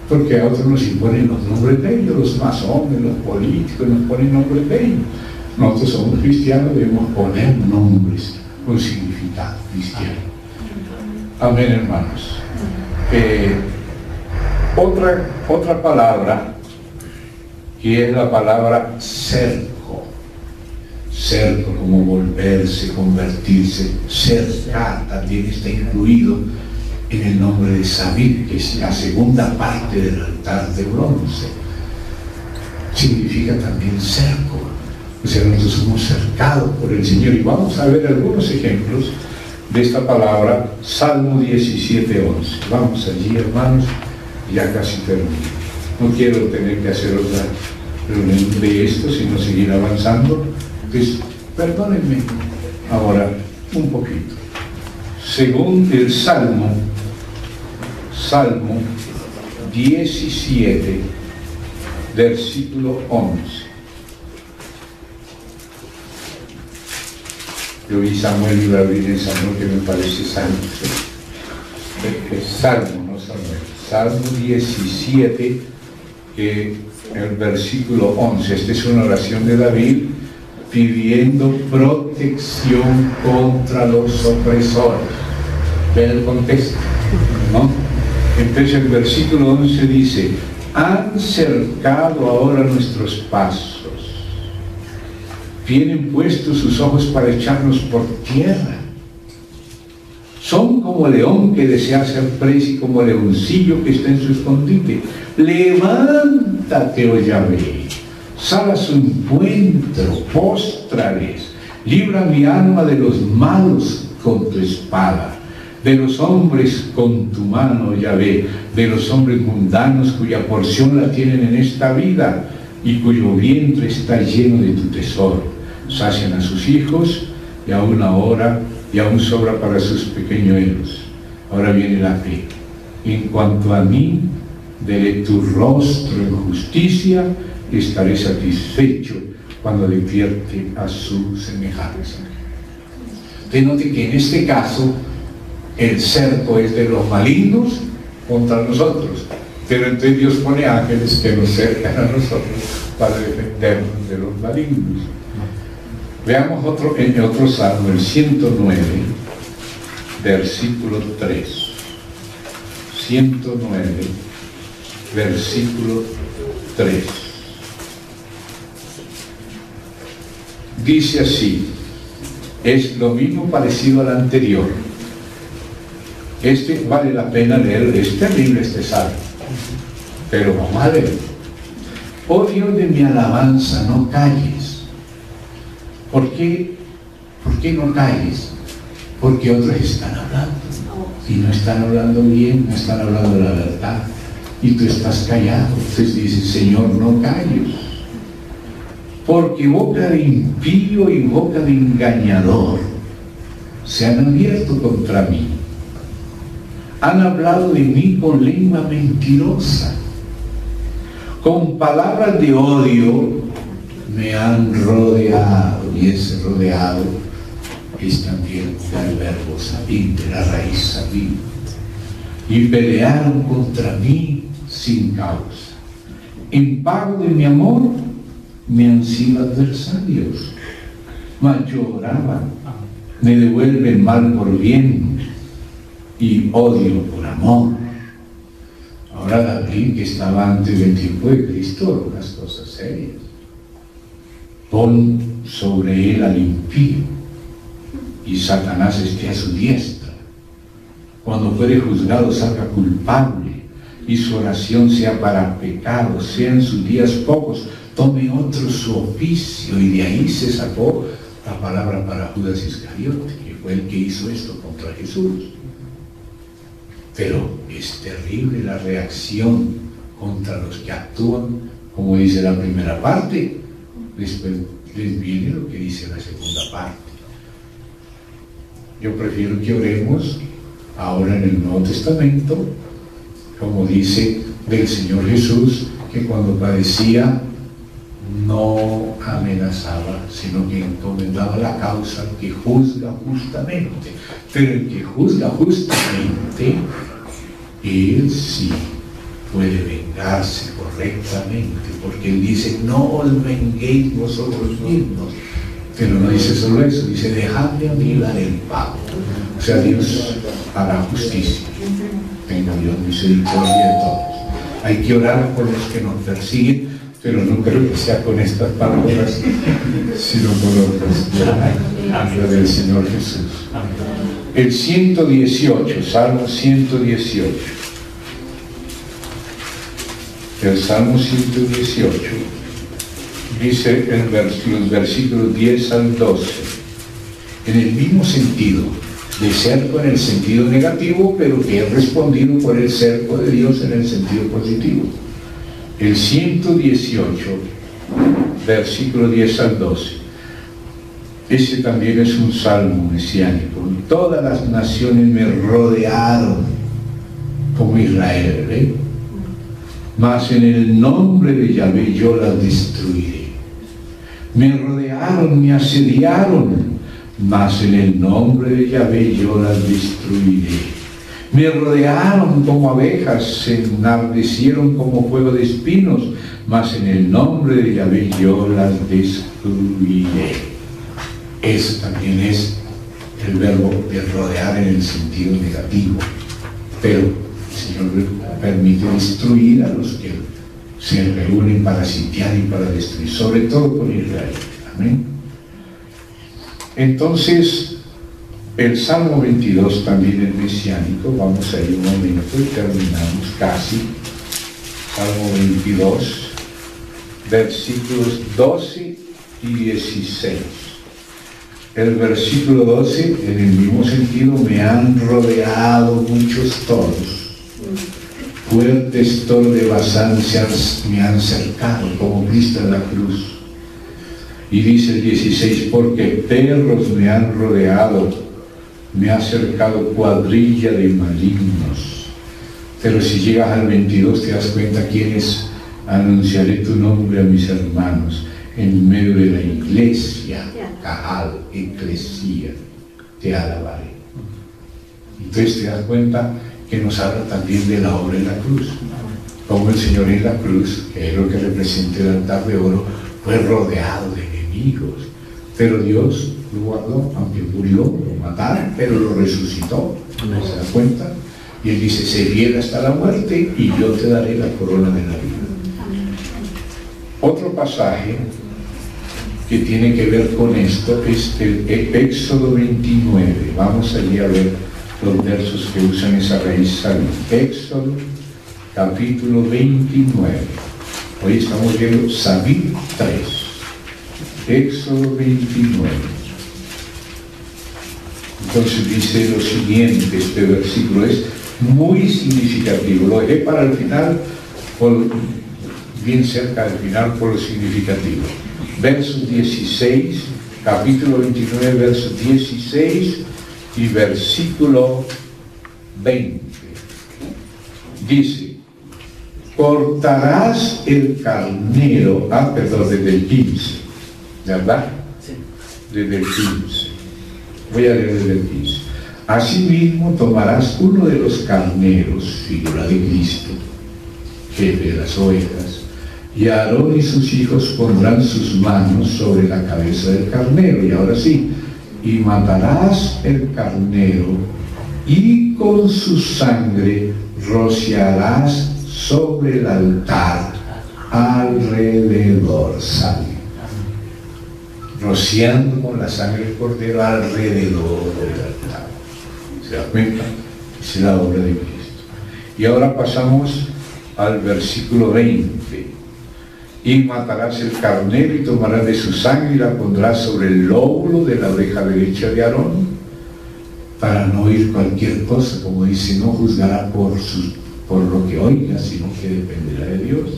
porque a otros nos imponen los nombres de ellos, los masones, los políticos nos ponen nombres de ellos. Nosotros somos cristianos, debemos poner nombres con significado cristiano. Amén, hermanos. Otra palabra, que es la palabra cerco. cerco, como volverse, convertirse, cercar, también está incluido en el nombre de Sabid, que es la segunda parte del altar de bronce. Significa también cerco. O sea, nosotros somos cercados por el Señor. Y vamos a ver algunos ejemplos de esta palabra, Salmo 17:11. Vamos allí, hermanos, ya casi termino. No quiero tener que hacer otra reunión de esto, sino seguir avanzando. Pues, perdónenme ahora un poquito. Según el Salmo 17, versículo 11. Yo vi Samuel y abrir en Samuel, que me parece Salmo. Es Salmo, no Samuel. Salmo 17, el versículo 11. Esta es una oración de David pidiendo protección contra los opresores. Ven el contexto, ¿no? Entonces el versículo 11 dice: han cercado ahora nuestros pasos, tienen puestos sus ojos para echarnos por tierra. Son como león que desea ser presa y como leoncillo que está en su escondite. Levántate, oh Yahvé, sal a su encuentro, póstrales, libra mi alma de los malos con tu espada, de los hombres con tu mano, Yahvé, de los hombres mundanos cuya porción la tienen en esta vida y cuyo vientre está lleno de tu tesoro. Sacian a sus hijos y aún ahora y aún sobra para sus pequeñuelos. Ahora viene la fe. En cuanto a mí, veré tu rostro en justicia, estaré satisfecho cuando despierte a su semejanza. Usted note que en este caso el cerco es de los malignos contra nosotros, pero entonces Dios pone ángeles que nos cercan a nosotros para defendernos de los malignos. Veamos en otro salmo, el 109, versículo 3. 109, versículo 3. Dice así, es lo mismo parecido al anterior. Este vale la pena leer, es terrible este salmo, pero vamos a leer. Oh Dios de mi alabanza, no calles. ¿Por qué no calles? Porque otros están hablando y no están hablando bien, no están hablando la verdad y tú estás callado. Entonces dice, Señor, no calles, porque boca de impío y boca de engañador se han abierto contra mí. Han hablado de mí con lengua mentirosa, con palabras de odio me han rodeado, y ese rodeado es también del verbo sabid, de la raíz sabid, y pelearon contra mí sin causa. En pago de mi amor me han sido adversarios, mas yo oraba, me devuelven mal por bien y odio por amor. Ahora David, que estaba antes del tiempo de Cristo, unas cosas serias. Pon sobre él al impío y Satanás esté a su diestra. Cuando fuere juzgado salga culpable y su oración sea para pecado, sean sus días pocos, tome otro su oficio. Y de ahí se sacó la palabra para Judas Iscariote, que fue el que hizo esto contra Jesús. Pero es terrible la reacción contra los que actúan, como dice la primera parte. Después les viene lo que dice la segunda parte. Yo prefiero que oremos ahora en el Nuevo Testamento, como dice del Señor Jesús, que cuando padecía no amenazaba, sino que encomendaba la causa al que juzga justamente. Pero el que juzga justamente, él sí puede vengarse correctamente, porque él dice, no os venguéis vosotros mismos. Pero no dice solo eso, dice, dejadme a mí dar el pago. O sea, Dios hará justicia. Tenga Dios misericordia de todos. Hay que orar por los que nos persiguen, pero no creo que sea con estas palabras, sino con otras, la del Señor Jesús. El 118, Salmo 118. El Salmo 118 dice en los versículos 10 al 12, en el mismo sentido, de cerco en el sentido negativo, pero que es respondido por el cerco de Dios en el sentido positivo. El 118, versículo 10 al 12. Ese también es un salmo mesiánico. Todas las naciones me rodearon como Israel, ¿eh? Mas en el nombre de Yahvé yo las destruiré. Me rodearon, me asediaron, mas en el nombre de Yahvé yo las destruiré. Me rodearon como abejas, se enardecieron como fuego de espinos, mas en el nombre de Yahvé yo las destruiré. Eso también es el verbo de rodear en el sentido negativo, pero el Señor permite destruir a los que se reúnen para sitiar y para destruir, sobre todo con Israel. Amén. Entonces, el Salmo 22 también es mesiánico. Vamos a ir un momento y terminamos casi. Salmo 22, versículos 12 y 16. El versículo 12, en el mismo sentido, me han rodeado muchos toros. Fuertes toros de Basán me han cercado, como Cristo en la cruz. Y dice el 16, porque perros me han rodeado, me ha cercado cuadrilla de malignos. Pero si llegas al 22 te das cuenta quiénes anunciaré tu nombre a mis hermanos en medio de la iglesia, Cajal, eclesía, te alabaré. Entonces te das cuenta que nos habla también de la obra en la cruz, como el Señor en la cruz, que es lo que representa el altar de oro, fue rodeado de enemigos, pero Dios lo guardó, aunque murió, lo mataron, pero lo resucitó. ¿No se da cuenta? Y él dice, sé fiel hasta la muerte y yo te daré la corona de la vida. Otro pasaje que tiene que ver con esto es el Éxodo 29. Vamos allí a ver los versos que usan esa raíz salud. Éxodo capítulo 29. Hoy estamos viendo Sabid 3. Éxodo 29. Entonces dice lo siguiente, este versículo es muy significativo. Lo dejé para el final, bien cerca del final, por lo significativo. Versos 16, capítulo 29, versos 16 y versículo 20. Dice, cortarás el carnero, desde el 15, ¿verdad? Sí. Desde el 15. Voy a leer desde el 15. Asimismo tomarás uno de los carneros, figura de Cristo, jefe de las ovejas, y Aarón y sus hijos pondrán sus manos sobre la cabeza del carnero. Y ahora sí, y matarás el carnero, y con su sangre rociarás sobre el altar alrededor. Sale rociando con la sangre del cordero alrededor del altar. ¿Se da cuenta? Esa es la obra de Cristo. Y ahora pasamos al versículo 20. Y matarás el carnero y tomarás de su sangre y la pondrás sobre el lóbulo de la oreja derecha de Aarón, para no oír cualquier cosa, como dice, no juzgará por lo que oiga, sino que dependerá de Dios.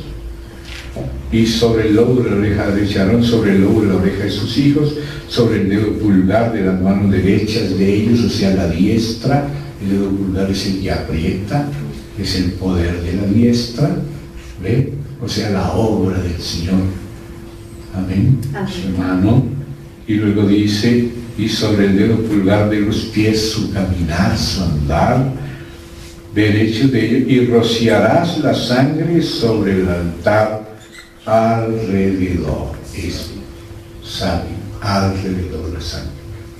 Y sobre el lóbulo de la oreja derecha de Aarón, sobre el lóbulo de la oreja de sus hijos, sobre el dedo pulgar de las manos derechas de ellos, o sea, la diestra. El dedo pulgar es el que aprieta, es el poder de la diestra, ¿ve? O sea, la obra del Señor. Amén. Su mano. Y luego dice, y sobre el dedo pulgar de los pies su caminar, su andar derecho de ellos, y rociarás la sangre sobre el altar alrededor. Es sabio, alrededor la sangre,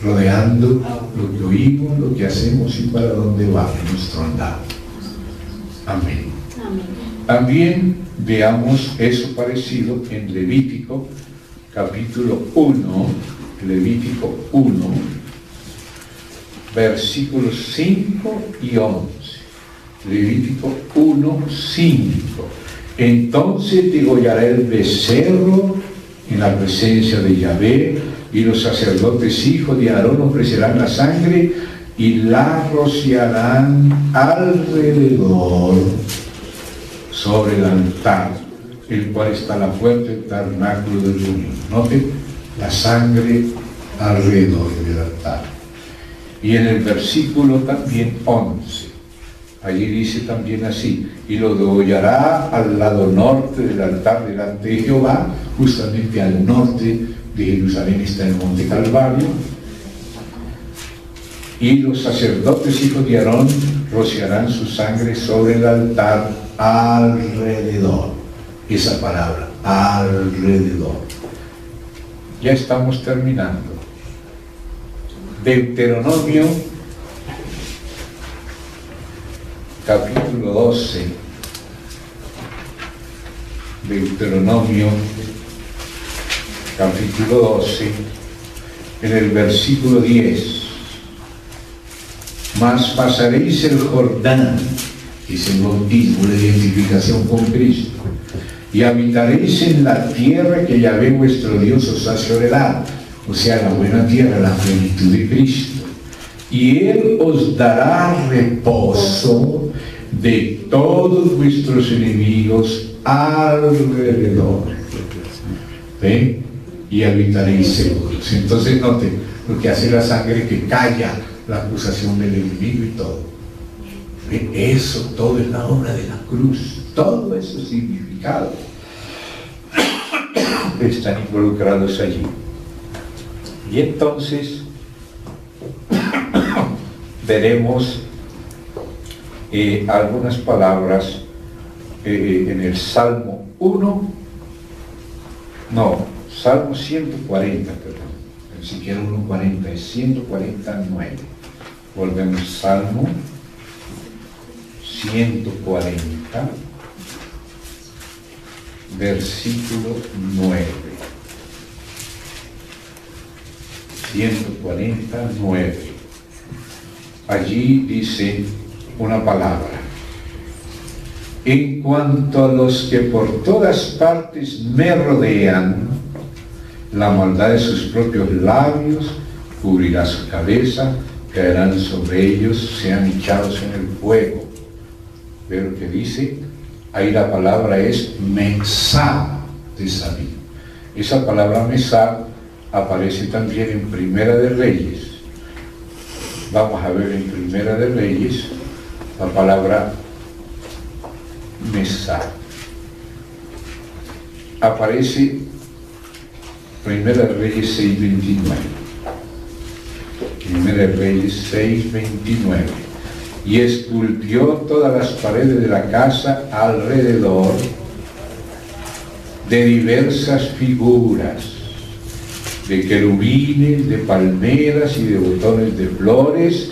rodeando lo que oímos, lo que hacemos y para dónde va nuestro andar. Amén. También veamos eso parecido en Levítico, capítulo 1, Levítico 1, versículos 5 y 11. Levítico 1, 5. Entonces degollará el becerro en la presencia de Yahvé, y los sacerdotes hijos de Aarón ofrecerán la sangre y la rociarán alrededor sobre el altar, el cual está a la puerta del tabernáculo del reunión. Noten la sangre alrededor del altar. Y en el versículo también 11, allí dice también así: y lo degollará al lado norte del altar delante de Jehová. Justamente al norte de Jerusalén está el monte Calvario. Y los sacerdotes hijos de Aarón rociarán su sangre sobre el altar alrededor. Esa palabra, alrededor. Ya estamos terminando. Deuteronomio, capítulo 12. Deuteronomio, capítulo 12, en el versículo 10. Mas pasaréis el Jordán, que es el bautismo, la identificación con Cristo, y habitaréis en la tierra que Yahvé vuestro Dios os hace heredar, o sea, la buena tierra, la plenitud de Cristo, y Él os dará reposo de todos vuestros enemigos alrededor. ¿Ven? Y habitaréis seguros. Entonces noten lo que hace la sangre, que calla la acusación del enemigo y todo. ¿Ven? Eso todo es la obra de la cruz. Todo eso significado están involucrados allí. Y entonces veremos algunas palabras en el Salmo 1, no, Salmo 140, perdón, ni siquiera 1.40, es 149. Volvemos, Salmo 140, versículo 9. 149. Allí dice una palabra: en cuanto a los que por todas partes me rodean, la maldad de sus propios labios cubrirá su cabeza, caerán sobre ellos, sean echados en el fuego. Pero lo que dice ahí, la palabra es mesá de Sabí. Esa palabra mesá aparece también en Primera de Reyes. Vamos a ver en Primera de Reyes la palabra mesá. Aparece Primera de Reyes 6.29. Primera de Reyes 6.29. Y esculpió todas las paredes de la casa alrededor de diversas figuras, de querubines, de palmeras y de botones de flores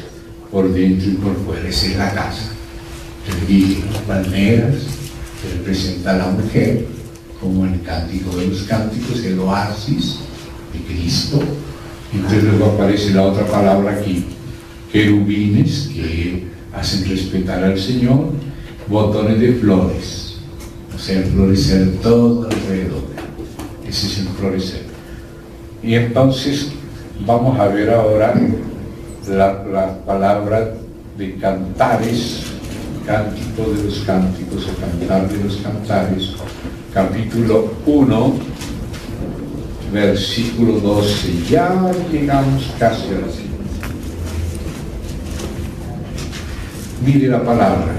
por dentro y por fuera. Esa es la casa. Las palmeras que representa a la mujer, como el cántico de los cánticos, el oasis de Cristo. Entonces luego aparece la otra palabra aquí: querubines, que hacen respetar al Señor, botones de flores, o sea, el florecer todo alrededor. Ese es el florecer. Y entonces vamos a ver ahora la palabra de cantares, cántico de los cánticos o cantar de los cantares, capítulo 1, versículo 12. Ya llegamos casi a la cima. Mire la palabra: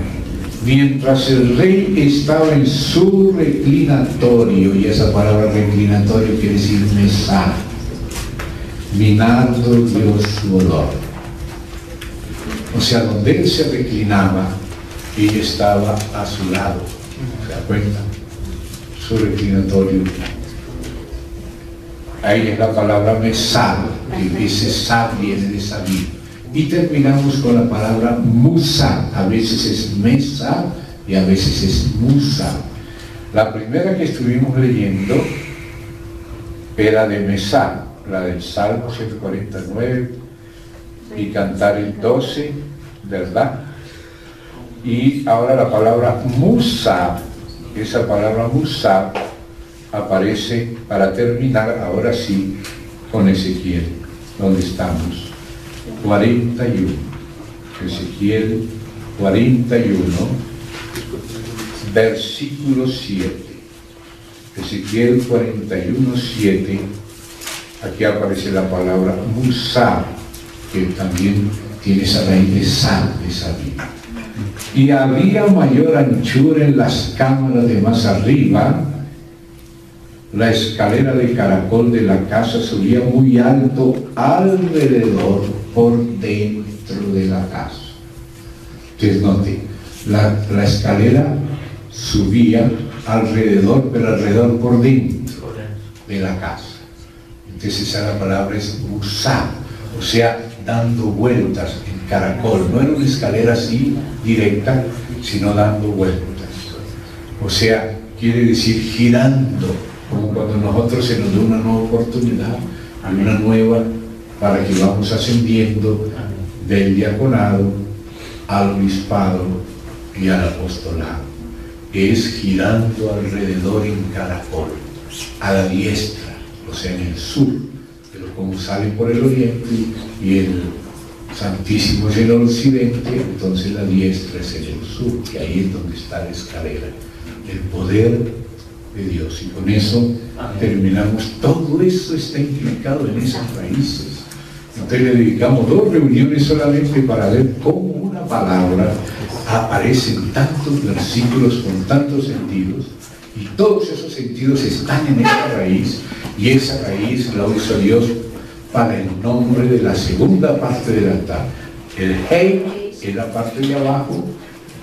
mientras el rey estaba en su reclinatorio, y esa palabra reclinatorio quiere decir mesá, minando Dios su olor. O sea, donde él se reclinaba, ella estaba a su lado. ¿Se da cuenta? Su reclinatorio. Ahí es la palabra mesá, que ese sá viene de sabí. Y terminamos con la palabra musá. A veces es mesa y a veces es Musab. La primera que estuvimos leyendo era de Mesá, la del Salmo 149 y Cantar el 12, ¿verdad? Y ahora la palabra Musab, esa palabra Musab aparece para terminar ahora sí con Ezequiel, donde estamos. 41, Ezequiel 41, versículo 7. Ezequiel 41, 7, aquí aparece la palabra Musab, que también tiene esa raíz de sal, de salir. Y había mayor anchura en las cámaras de más arriba. La escalera de caracol de la casa subía muy alto alrededor, por dentro de la casa. Entonces note, la escalera subía alrededor, pero alrededor por dentro de la casa. Entonces esa palabra es Musab, o sea, dando vueltas en caracol. No era una escalera así directa, sino dando vueltas. O sea, quiere decir girando, como cuando nosotros se nos da una nueva oportunidad, una nueva, para que vamos ascendiendo del diaconado al obispado y al apostolado. Es girando alrededor en caracol, a la diestra, o sea, en el sur, pero como sale por el oriente y el Santísimo es el occidente, entonces la diestra es en el sur, que ahí es donde está la escalera, el poder de Dios. Y con eso terminamos. Todo eso está implicado en esas raíces. Entonces le dedicamos 2 reuniones solamente para ver cómo una palabra aparece en tantos versículos con tantos sentidos, y todos esos sentidos están en esa raíz, y esa raíz la usa Dios para el nombre de la segunda parte del altar. El Hei es la parte de abajo,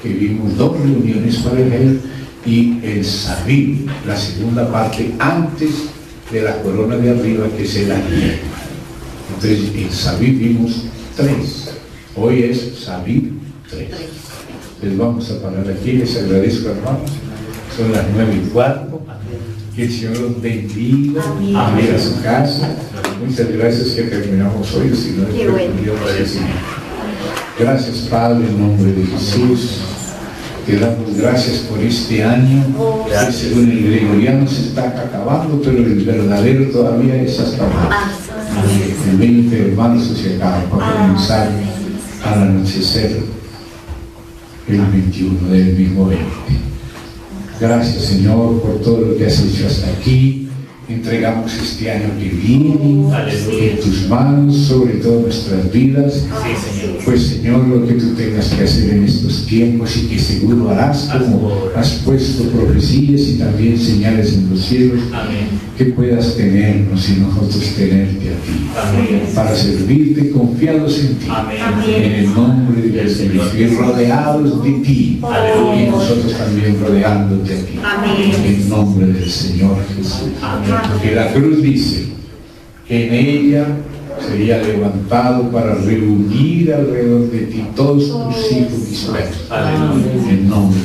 que vimos 2 reuniones para el Hei, y el Sabib, la segunda parte antes de la corona de arriba, que es el Ariel. Entonces en Sabib vimos 3, hoy es Sabib 3. Les vamos a parar aquí. Les agradezco, hermanos, son las 9:15. Que el Señor los bendiga, a su casa. Muchas gracias que terminamos hoy, si no es gracias, Padre, en nombre de Jesús. Te damos gracias por este año, que según el gregoriano se está acabando, pero el verdadero todavía es hasta marzo. El 20 de marzo se acaba para comenzar al anochecer el 21 del mismo 20. Gracias, Señor, por todo lo que has hecho hasta aquí. Entregamos este año que viene en tus manos, sobre todo nuestras vidas. Pues, Señor, lo que tú tengas que hacer en estos tiempos, y que seguro harás, como has puesto profecías y también señales en los cielos, que puedas tenernos y nosotros tenerte a ti, para servirte confiados en ti, en el nombre de Jesús, y rodeados de ti, y nosotros también rodeándote a ti, en el nombre del Señor Jesús. Porque la cruz dice que en ella sería levantado para reunir alrededor de ti todos tus hijos dispersos, en el nombre